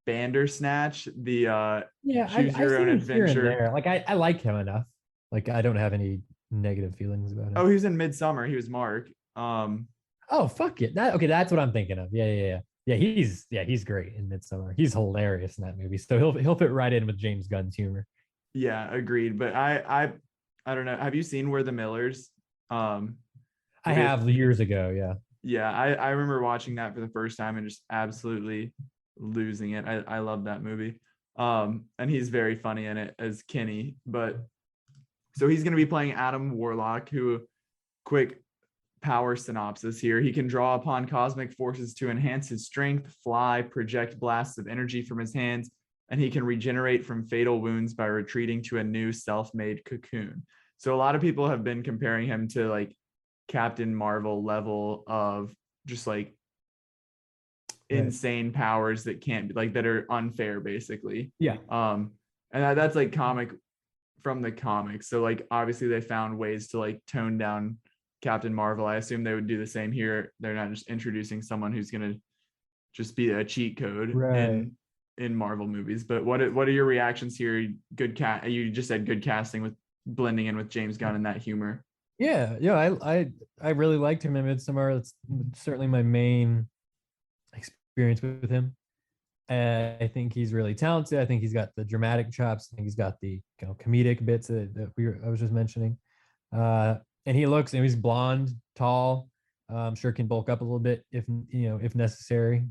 Bandersnatch, the Choose Your Own Adventure. Like I like him enough. Like I don't have any negative feelings about him. Oh, he was in Midsummer. He was Mark. Oh, fuck it. That's what I'm thinking of. Yeah. He's great in Midsummer. He's hilarious in that movie. So he'll fit right in with James Gunn's humor. Yeah, agreed. But I don't know. Have you seen We're the Millers? I have years ago. Yeah. Yeah, I remember watching that for the first time and just absolutely losing it. I love that movie. And he's very funny in it as Kenny. But so he's going to be playing Adam Warlock, who, quick power synopsis here, he can draw upon cosmic forces to enhance his strength, fly, project blasts of energy from his hands, and he can regenerate from fatal wounds by retreating to a new self-made cocoon. So a lot of people have been comparing him to like Captain Marvel level of just like insane powers that can't be like, that are unfair basically. Yeah. And that's like comic from the comics. So like obviously they found ways to like tone down Captain Marvel. I assume they would do the same here. They're not just introducing someone who's going to just be a cheat code in Marvel movies. But what are your reactions here? You just said good casting with blending in with James Gunn and that humor. Yeah, I really liked him in Midsommar. That's certainly my main experience with him. I think he's really talented. I think he's got the dramatic chops. I think he's got the comedic bits that I was just mentioning. And he's blonde, tall. I'm sure can bulk up a little bit if necessary,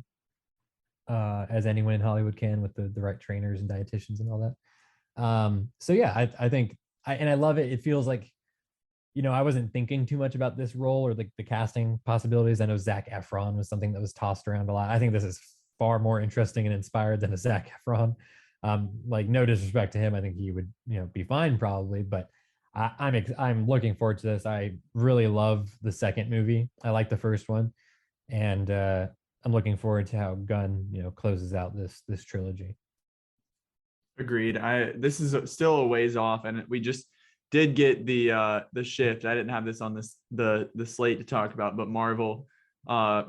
as anyone in Hollywood can with the right trainers and dietitians and all that. So yeah, I think I love it. It feels like, I wasn't thinking too much about this role or the casting possibilities. I know Zac Efron was something that was tossed around a lot. I think this is far more interesting and inspired than a Zac Efron. Like, no disrespect to him, I think he would be fine probably, but I'm looking forward to this. I really love the second movie. I like the first one, and I'm looking forward to how Gunn closes out this trilogy. Agreed. This is still a ways off, and we just did get the shift. I didn't have this on the slate to talk about, but Marvel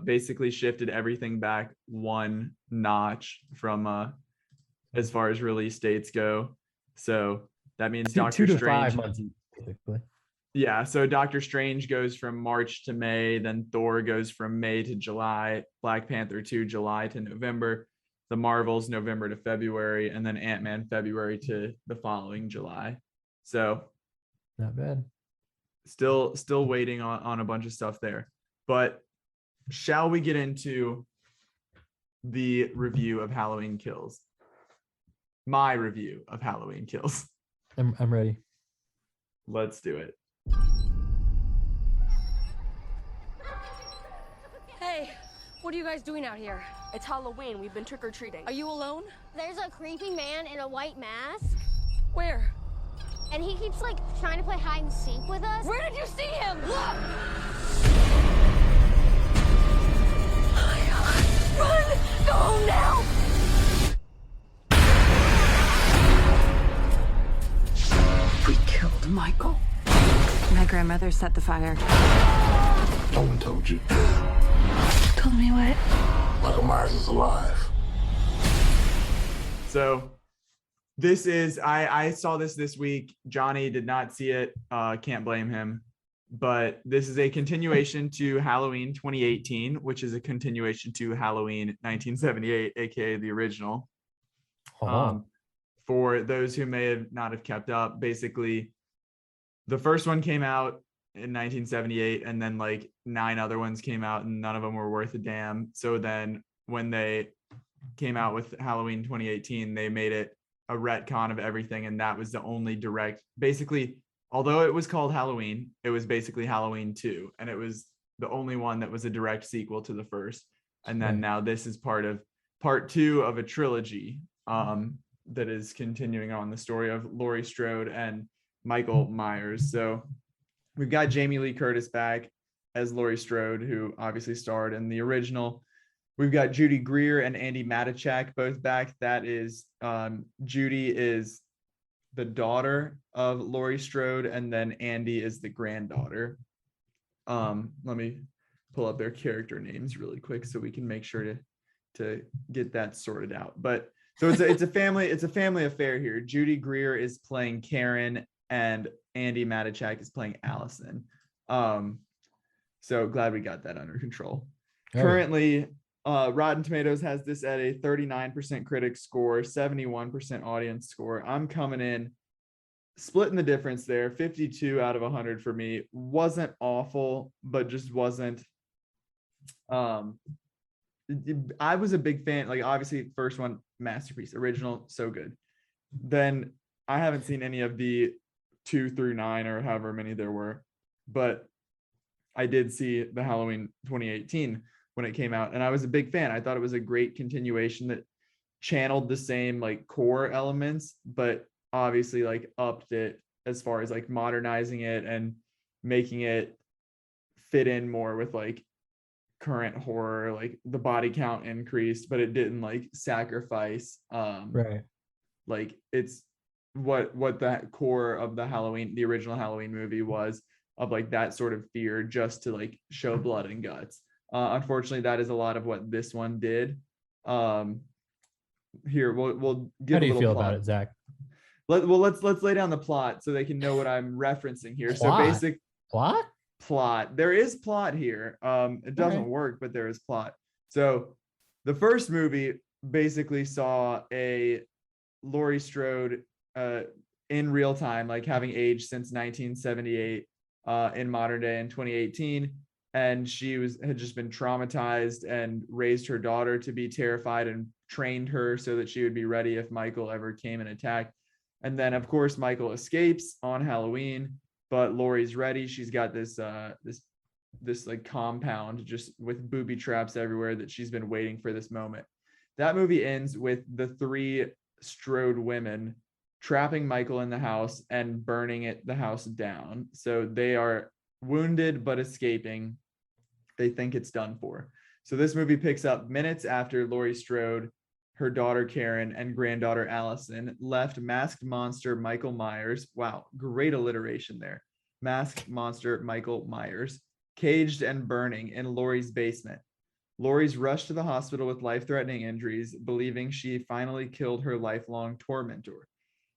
basically shifted everything back one notch from as far as release dates go. So that means Doctor 2 to Strange. 5 months basically. Yeah, so Doctor Strange goes from March to May, then Thor goes from May to July, Black Panther 2 July to November, the Marvels November to February, and then Ant-Man February to the following July. So not bad. Still waiting on a bunch of stuff there. But shall we get into the review of Halloween Kills? My review of Halloween Kills. I'm ready. Let's do it. Hey, what are you guys doing out here? It's Halloween. We've been trick-or-treating. Are you alone? There's a creepy man in a white mask, Where? and he keeps like trying to play hide and seek with us. Where did you see him? Look! Run! Go home now! We killed Michael. My grandmother set the fire. No one told you. Told me what? Michael Myers is alive. So this is, I saw this week. Johnny did not see it. Can't blame him. But this is a continuation to Halloween 2018, which is a continuation to Halloween 1978, aka the original. For those who may have not have kept up, basically the first one came out in 1978, and then like 9 other ones came out, and none of them were worth a damn. So then when they came out with Halloween 2018, they made it a retcon of everything, and that was the only direct, basically, although it was called Halloween, it was basically Halloween 2, and it was the only one that was a direct sequel to the first. And then now this is part 2 of a trilogy that is continuing on the story of Laurie Strode and Michael Myers. So we've got Jamie Lee Curtis back as Laurie Strode, who obviously starred in the original. We've got Judy Greer and Andy Matichak both back. That is, Judy is the daughter of Laurie Strode, and then Andy is the granddaughter. Let me pull up their character names really quick so we can make sure to get that sorted out. But so it's a family affair here. Judy Greer is playing Karen, and Andy Matichak is playing Allison. So glad we got that under control. Currently, Rotten Tomatoes has this at a 39% critic score, 71% audience score. I'm coming in, splitting the difference there. 52 out of 100 for me. Wasn't awful, but just wasn't. I was a big fan. Like, obviously, first one, masterpiece, original, so good. Then I haven't seen any of the 2 through 9 or however many there were, but I did see the Halloween 2018 when it came out, and I was a big fan. I thought it was a great continuation that channeled the same like core elements, but obviously like upped it as far as like modernizing it and making it fit in more with like current horror. Like the body count increased, but it didn't like sacrifice Right. like it's what that core of the original Halloween movie was, of like that sort of fear just to like show blood and guts. Unfortunately, that is a lot of what this one did. Here we'll give. How do a you little feel plot. about it, Zach? Let's lay down the plot so they can know what I'm referencing here. Plot? So basic Plot? There is plot here. It doesn't work, but there is plot. So the first movie basically saw a Laurie Strode in real time, like having aged since 1978 in modern day in 2018. and had just been traumatized and raised her daughter to be terrified and trained her so that she would be ready if Michael ever came and attacked. And then of course Michael escapes on Halloween, but Laurie's ready. She's got this like compound just with booby traps everywhere that she's been waiting for this moment. That movie ends with the 3 Strode women trapping Michael in the house and burning the house down. So they are wounded but escaping. They think it's done for. So this movie picks up minutes after Laurie Strode, her daughter Karen, and granddaughter Allison left masked monster Michael Myers. Wow, great alliteration there. Masked monster Michael Myers, caged and burning in Laurie's basement. Laurie's rushed to the hospital with life-threatening injuries, believing she finally killed her lifelong tormentor.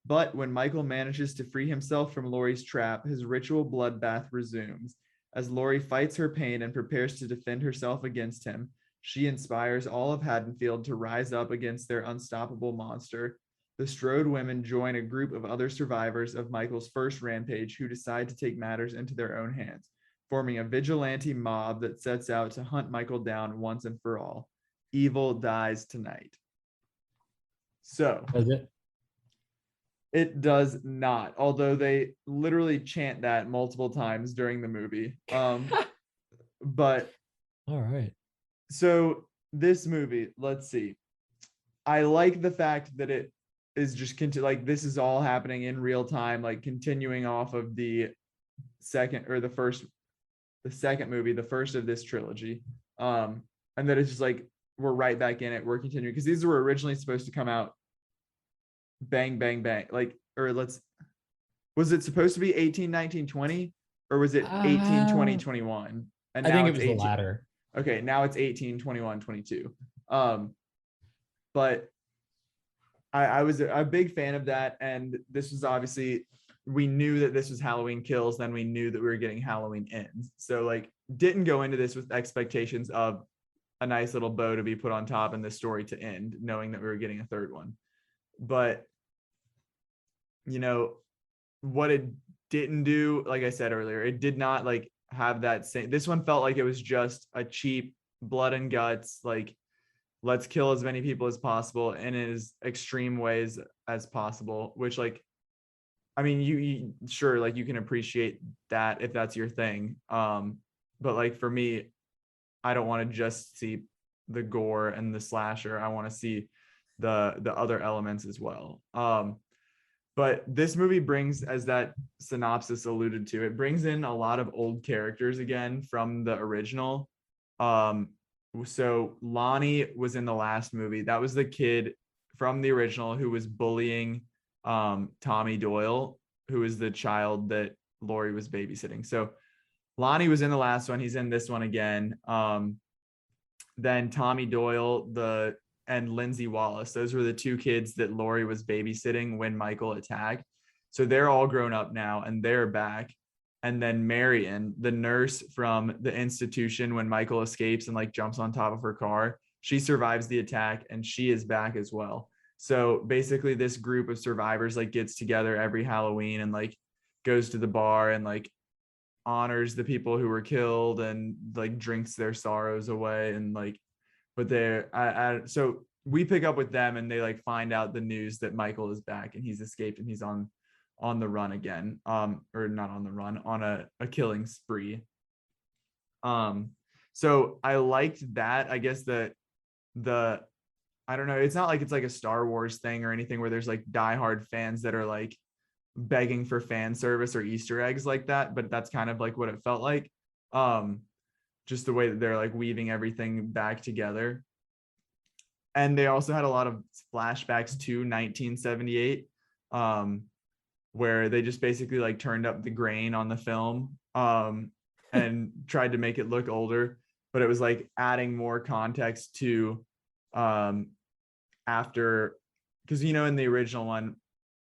But when Michael manages to free himself from Laurie's trap, his ritual bloodbath resumes. As Laurie fights her pain and prepares to defend herself against him, she inspires all of Haddonfield to rise up against their unstoppable monster. The Strode women join a group of other survivors of Michael's first rampage who decide to take matters into their own hands, forming a vigilante mob that sets out to hunt Michael down once and for all. Evil dies tonight. So Does it? it does not, although they literally chant that multiple times during the movie. But All right. so this movie, let's see. I like the fact that it is just like this is all happening in real time, like continuing off of the second movie, the first of this trilogy. And that it's just like we're right back in it. We're continuing because these were originally supposed to come out bang bang bang, like, or was it supposed to be 18, 19, 20, or was it 18, 20, 21? And I now think it it's was 18. the latter. Okay, now it's 18, 21, 22. But I was a big fan of that, and this was obviously, we knew that this was Halloween Kills, then we knew that we were getting Halloween Ends. So like didn't go into this with expectations of a nice little bow to be put on top and this story to end, knowing that we were getting a third one. But you know what it didn't do, like I said earlier, it did not like have that same, this one felt like it was just a cheap blood and guts, like let's kill as many people as possible in as extreme ways as possible, which like, I mean, you sure, like you can appreciate that if that's your thing. But like for me, I don't want to just see the gore and the slasher. I want to see the other elements as well. But this movie brings, as that synopsis alluded to, it brings in a lot of old characters again from the original. So Lonnie was in the last movie. That was the kid from the original who was bullying Tommy Doyle, who is the child that Laurie was babysitting. So Lonnie was in the last one. He's in this one again. Then Tommy Doyle, and Lindsay Wallace. Those were the 2 kids that Laurie was babysitting when Michael attacked. So they're all grown up now and they're back. And then Marion, the nurse from the institution when Michael escapes and like jumps on top of her car, she survives the attack and she is back as well. So basically this group of survivors like gets together every Halloween and like goes to the bar and like honors the people who were killed and like drinks their sorrows away. And like, but so we pick up with them and they like find out the news that Michael is back and he's escaped and he's on the run again, or not on the run, on a killing spree. So I liked that. I guess the I don't know, it's not like it's like a Star Wars thing or anything where there's like diehard fans that are like begging for fan service or Easter eggs like that, but that's kind of like what it felt like. Just the way that they're like weaving everything back together. And they also had a lot of flashbacks to 1978, where they just basically like turned up the grain on the film and tried to make it look older, but it was like adding more context to after, because you know in the original one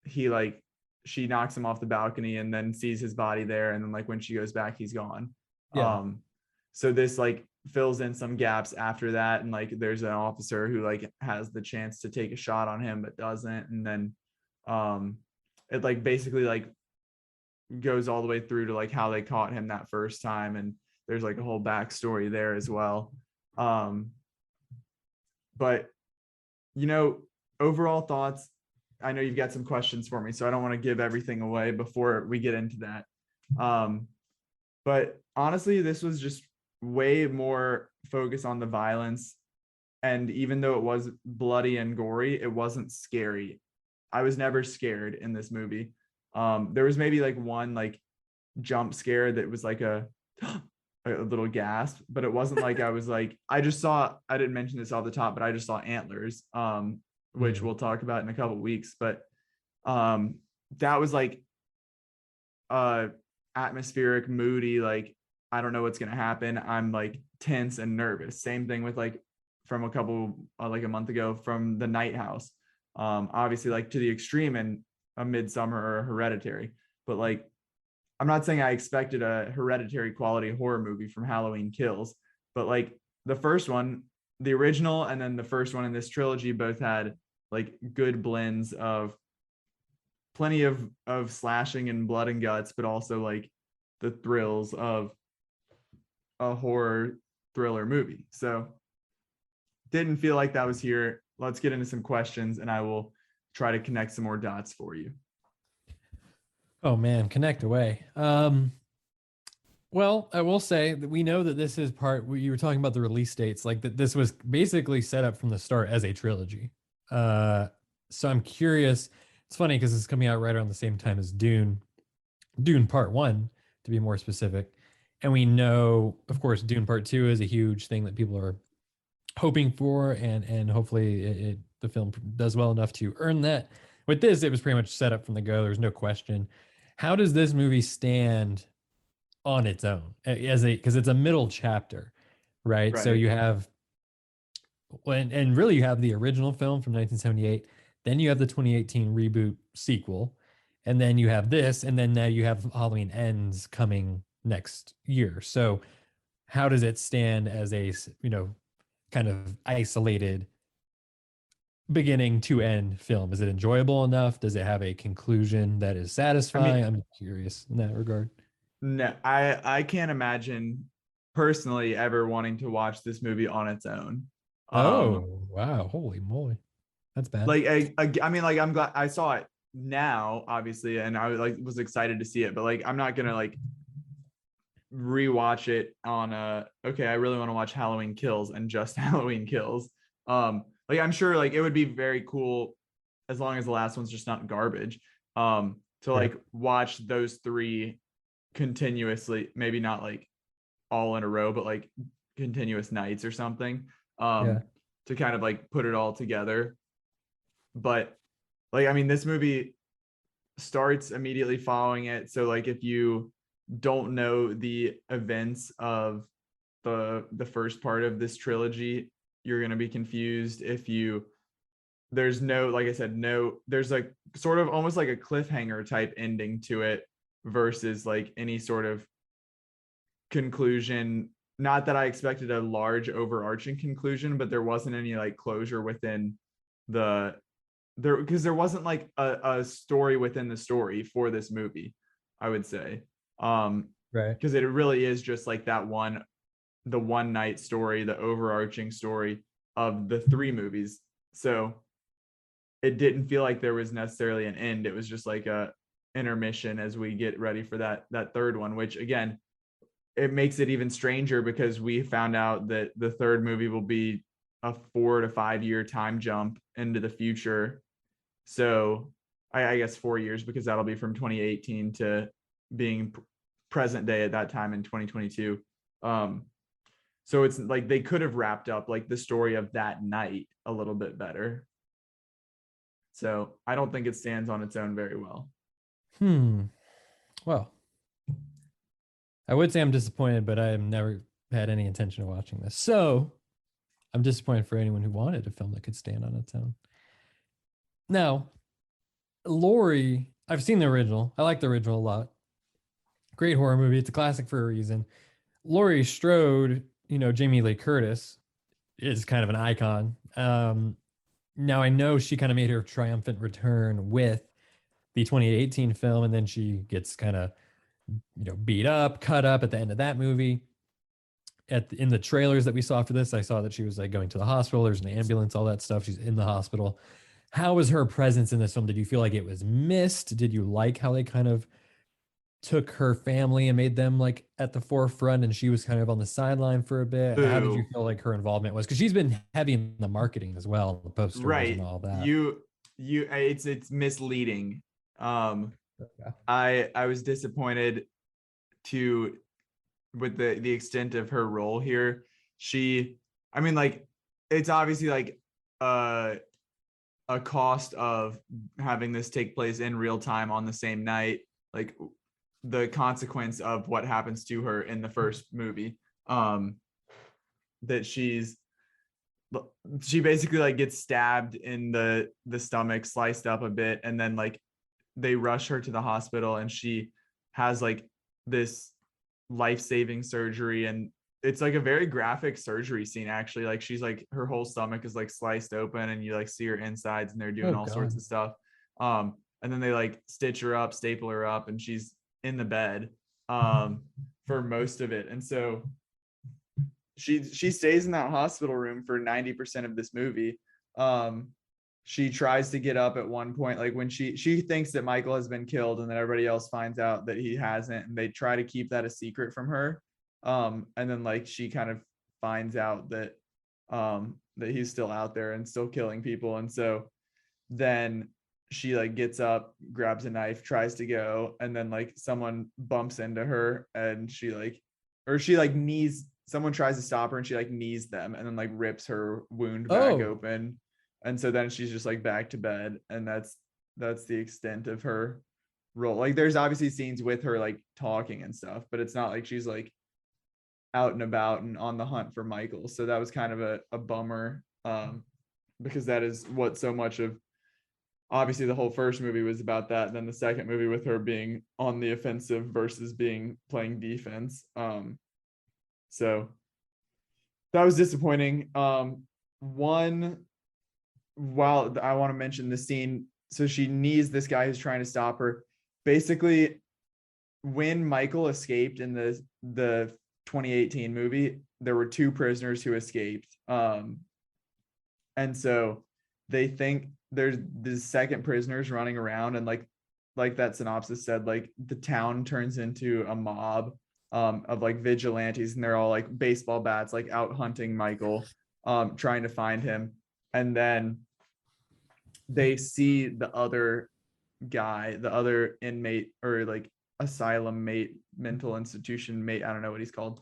she knocks him off the balcony and then sees his body there, and then like when she goes back he's gone. So this like fills in some gaps after that, and like there's an officer who like has the chance to take a shot on him but doesn't, and then it like basically like goes all the way through to like how they caught him that first time, and there's like a whole backstory there as well. But overall thoughts. I know you've got some questions for me, so I don't want to give everything away before we get into that. But honestly, this was just way more focused on the violence. And even though it was bloody and gory, it wasn't scary. I was never scared in this movie. There was maybe like one like jump scare that was like a little gasp, but it wasn't like I was like, I didn't mention this off the top, but I just saw antlers, which we'll talk about in a couple weeks. But that was like atmospheric, moody, like I don't know what's gonna happen. I'm like tense and nervous. Same thing with like from a couple like a month ago from The Night House. Obviously like to the extreme in a Midsummer or a Hereditary, but like I'm not saying I expected a Hereditary quality horror movie from Halloween Kills, but like the first one, the original, and then the first one in this trilogy both had like good blends of plenty of slashing and blood and guts, but also like the thrills of a horror thriller movie. So didn't feel like that was here. Let's get into some questions and I will try to connect some more dots for you. Oh man, connect away. Well, I will say that we know that this is part, you were talking about the release dates, like that this was basically set up from the start as a trilogy. So I'm curious. It's funny because it's coming out right around the same time as Dune Part 1, to be more specific. And we know, of course, Dune Part 2 is a huge thing that people are hoping for, and hopefully the film does well enough to earn that. With this, it was pretty much set up from the go. There's no question. How does this movie stand on its own because it's a middle chapter, right? So you have and really you have the original film from 1978, then you have the 2018 reboot sequel, and then you have this, and then now you have Halloween Ends coming next year. So how does it stand as a kind of isolated beginning to end film? Is it enjoyable enough? Does it have a conclusion that is satisfying? I'm curious in that regard. No, I can't imagine personally ever wanting to watch this movie on its own. Wow, holy moly, that's bad. Like I mean, like I'm glad I saw it now, obviously, and I was excited to see it, but like I'm not gonna like rewatch it on okay, I really want to watch Halloween Kills and just Halloween Kills. Like I'm sure like it would be very cool as long as the last one's just not garbage. To like watch those three continuously, maybe not like all in a row, but like continuous nights or something, to kind of like put it all together. But like, I mean, this movie starts immediately following it. So like if you don't know the events of the first part of this trilogy, you're going to be confused. There's no, like I said, there's like sort of almost like a cliffhanger type ending to it versus like any sort of conclusion. Not that I expected a large overarching conclusion, but there wasn't any like closure within because there wasn't like a story within the story for this movie, I would say. Right. Because it really is just like the one night story, the overarching story of the three movies. So it didn't feel like there was necessarily an end. It was just like a intermission as we get ready for that third one, which again, it makes it even stranger because we found out that the third movie will be a 4 to 5 year time jump into the future. So I guess 4 years, because that'll be from 2018 to being present day at that time in 2022. So it's like they could have wrapped up like the story of that night a little bit better. So I don't think it stands on its own very well. Well, I would say I'm disappointed, but I have never had any intention of watching this. So I'm disappointed for anyone who wanted a film that could stand on its own. Now, Laurie, I've seen the original. I like the original a lot. Great horror movie. It's a classic for a reason. Laurie Strode, Jamie Lee Curtis is kind of an icon. Now I know she kind of made her triumphant return with the 2018 film, and then she gets kind of, beat up, cut up at the end of that movie. in the trailers that we saw for this, I saw that she was like going to the hospital. There's an ambulance, all that stuff. She's in the hospital. How was her presence in this film? Did you feel like it was missed? Did you like how they kind of took her family and made them like at the forefront and she was kind of on the sideline for a bit? How did you Boo. feel like her involvement was? Because she's been heavy in the marketing as well, the posters Right. and all that. It's misleading. Yeah. I was disappointed with the extent of her role here. I mean, like, it's obviously like a cost of having this take place in real time on the same night, like the consequence of what happens to her in the first movie, that she basically like gets stabbed in the stomach, sliced up a bit, and then like they rush her to the hospital and she has like this life-saving surgery, and it's like a very graphic surgery scene actually. Like she's like, her whole stomach is like sliced open and you like see her insides and they're doing all sorts of stuff, and then they like stitch her up, staple her up, and she's in the bed for most of it. And so she stays in that hospital room for 90% of this movie. She tries to get up at one point, like when she thinks that Michael has been killed, and then everybody else finds out that he hasn't, and they try to keep that a secret from her. And then like she kind of finds out that that he's still out there and still killing people. And so then she like gets up, grabs a knife, tries to go, and then like someone bumps into her and she knees, someone tries to stop her and she like knees them and then like rips her wound back open. And so then she's just like back to bed, and that's the extent of her role. Like there's obviously scenes with her like talking and stuff, but it's not like she's like out and about and on the hunt for Michael. So that was kind of a bummer, because that is what so much of obviously the whole first movie was about, that. And then the second movie with her being on the offensive versus playing defense. So that was disappointing. While I want to mention the scene, so she knees this guy who's trying to stop her. Basically, when Michael escaped in the 2018 movie, there were 2 prisoners who escaped. And so they think there's the second prisoners running around, and like that synopsis said, like the town turns into a mob of like vigilantes, and they're all like baseball bats, like out hunting Michael, trying to find him. And then they see the other guy, the other inmate, or like asylum mate, mental institution mate, I don't know what he's called.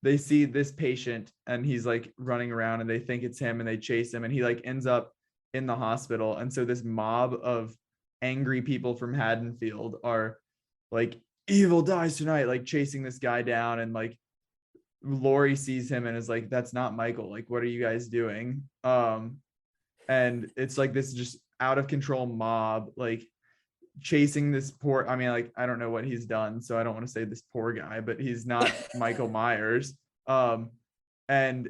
They see this patient and he's like running around, and they think it's him, and they chase him, and he like ends up in the hospital. And so this mob of angry people from Haddonfield are like, evil dies tonight, like chasing this guy down. And like Lori sees him and is like, that's not Michael, like what are you guys doing? And it's like this just out of control mob like chasing this poor, I mean, like I don't know what he's done, so I don't want to say this poor guy, but he's not Michael Myers. And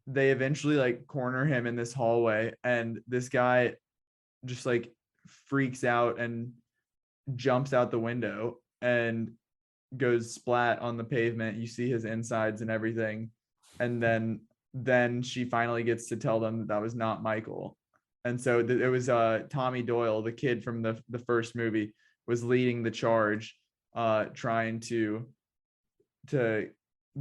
they eventually like corner him in this hallway, and this guy just like freaks out and jumps out the window and goes splat on the pavement. You see his insides and everything. And then she finally gets to tell them that was not Michael. And so it was Tommy Doyle, the kid from the first movie, was leading the charge, trying to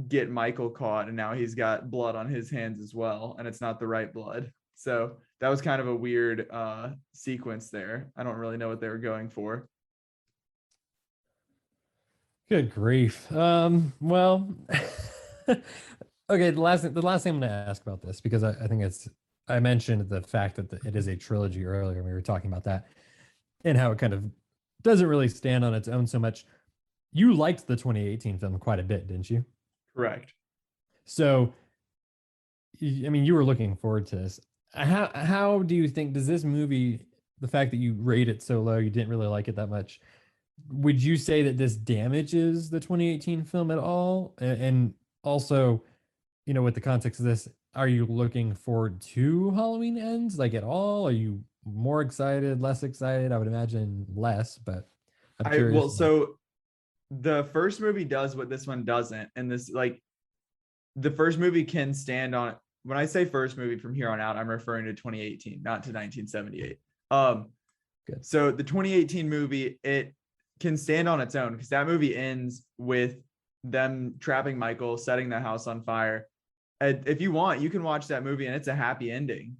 get Michael caught, and now he's got blood on his hands as well, and it's not the right blood. So that was kind of a weird sequence there. I don't really know what they were going for. Good grief. Well, okay. The last thing I'm going to ask about this, because I think I mentioned the fact that it is a trilogy earlier. We were talking about that and how it kind of doesn't really stand on its own so much. You liked the 2018 film quite a bit, didn't you? Correct. So, I mean, you were looking forward to this. How do you think, does this movie, the fact that you rate it so low, you didn't really like it that much, would you say that this damages the 2018 film at all? And also, you know, with the context of this, are you looking forward to Halloween Ends, like at all? Are you more excited, less excited? I would imagine less, but I'm curious. Well, so the first movie does what this one doesn't, and this, like, the first movie can stand on, when I say first movie from here on out, I'm referring to 2018, not to 1978. Good. So the 2018 movie, it can stand on its own because that movie ends with them trapping Michael, setting the house on fire. And if you want, you can watch that movie and it's a happy ending.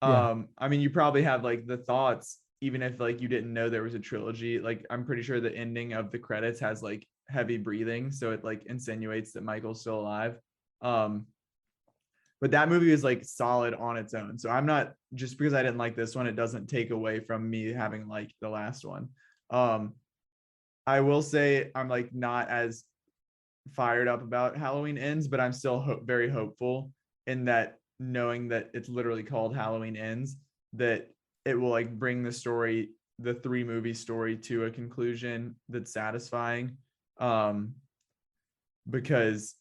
Yeah. I mean, you probably have like the thoughts, even if like you didn't know there was a trilogy. Like I'm pretty sure the ending of the credits has like heavy breathing, so it like insinuates that Michael's still alive. But that movie is like solid on its own. So I'm not, just because I didn't like this one, it doesn't take away from me having liked the last one. I will say I'm like not as fired up about Halloween Ends, but I'm still very hopeful in that, knowing that it's literally called Halloween Ends, that it will like bring the story, the 3-movie story, to a conclusion that's satisfying. Because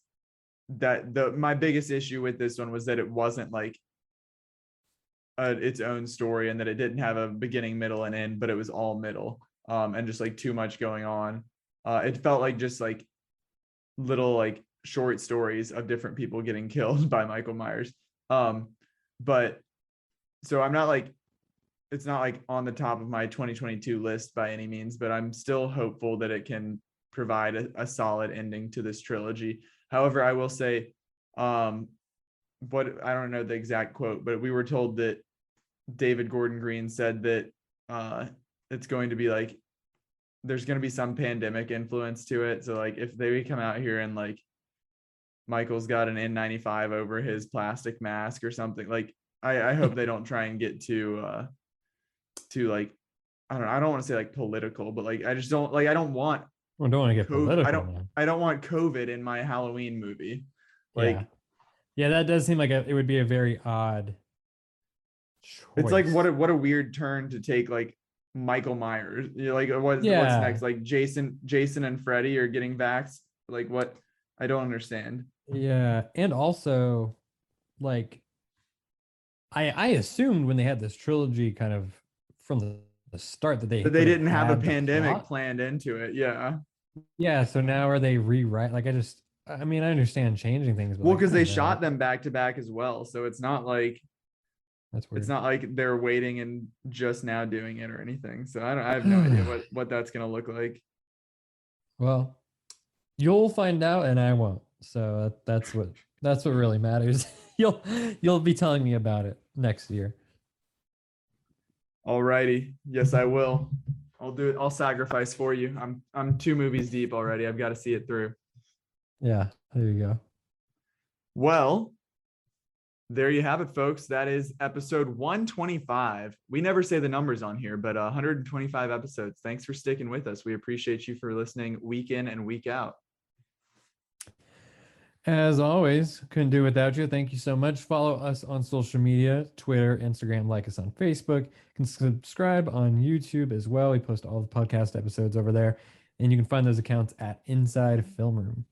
my biggest issue with this one was that it wasn't like its own story, and that it didn't have a beginning, middle, and end, but it was all middle, and just like too much going on. It felt like just like little like short stories of different people getting killed by Michael Myers. But so I'm not like, it's not like on the top of my 2022 list by any means, but I'm still hopeful that it can provide a solid ending to this trilogy. However, I will say, what, I don't know the exact quote, but we were told that David Gordon Green said that it's going to be like, there's going to be some pandemic influence to it. So like if they come out here and like Michael's got an N95 over his plastic mask or something, like I hope they don't try and get too like, I don't want to say like political, but like I just don't like, I don't want I don't want to get political. I don't want COVID in my Halloween movie. Like, yeah, that does seem like it would be a very odd choice. It's like what a weird turn to take, like Michael Myers. You're like, what's next? Like Jason and Freddy are getting vaxxed. Like what? I don't understand. Yeah, and also, like, I assumed when they had this trilogy kind of from the start that they didn't have a pandemic planned into it. Yeah. So now are they rewrite? Like I mean, I understand changing things. But Well, because they shot them back to back as well, so it's not like that's weird. It's not like they're waiting and just now doing it or anything. So I have no idea what that's gonna look like. Well, you'll find out, and I won't. So that's what really matters. You'll be telling me about it next year. Alrighty. Yes, I will. I'll do it. I'll sacrifice for you. I'm 2 movies deep already. I've got to see it through. Yeah, there you go. Well, there you have it, folks. That is episode 125. We never say the numbers on here, but 125 episodes. Thanks for sticking with us. We appreciate you for listening week in and week out. As always, couldn't do without you. Thank you so much. Follow us on social media, Twitter, Instagram, like us on Facebook. You can subscribe on YouTube as well. We post all the podcast episodes over there. And you can find those accounts at Inside Film Room.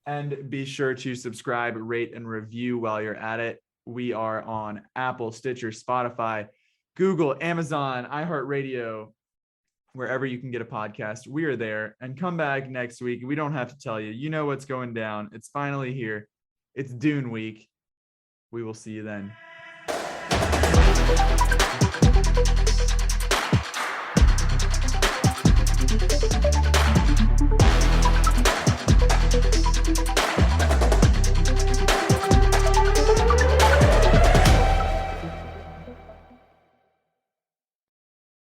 And be sure to subscribe, rate, and review while you're at it. We are on Apple, Stitcher, Spotify, Google, Amazon, iHeartRadio, wherever you can get a podcast. We are there. And come back next week. We don't have to tell you. You know what's going down. It's finally here. It's Dune week. We will see you then.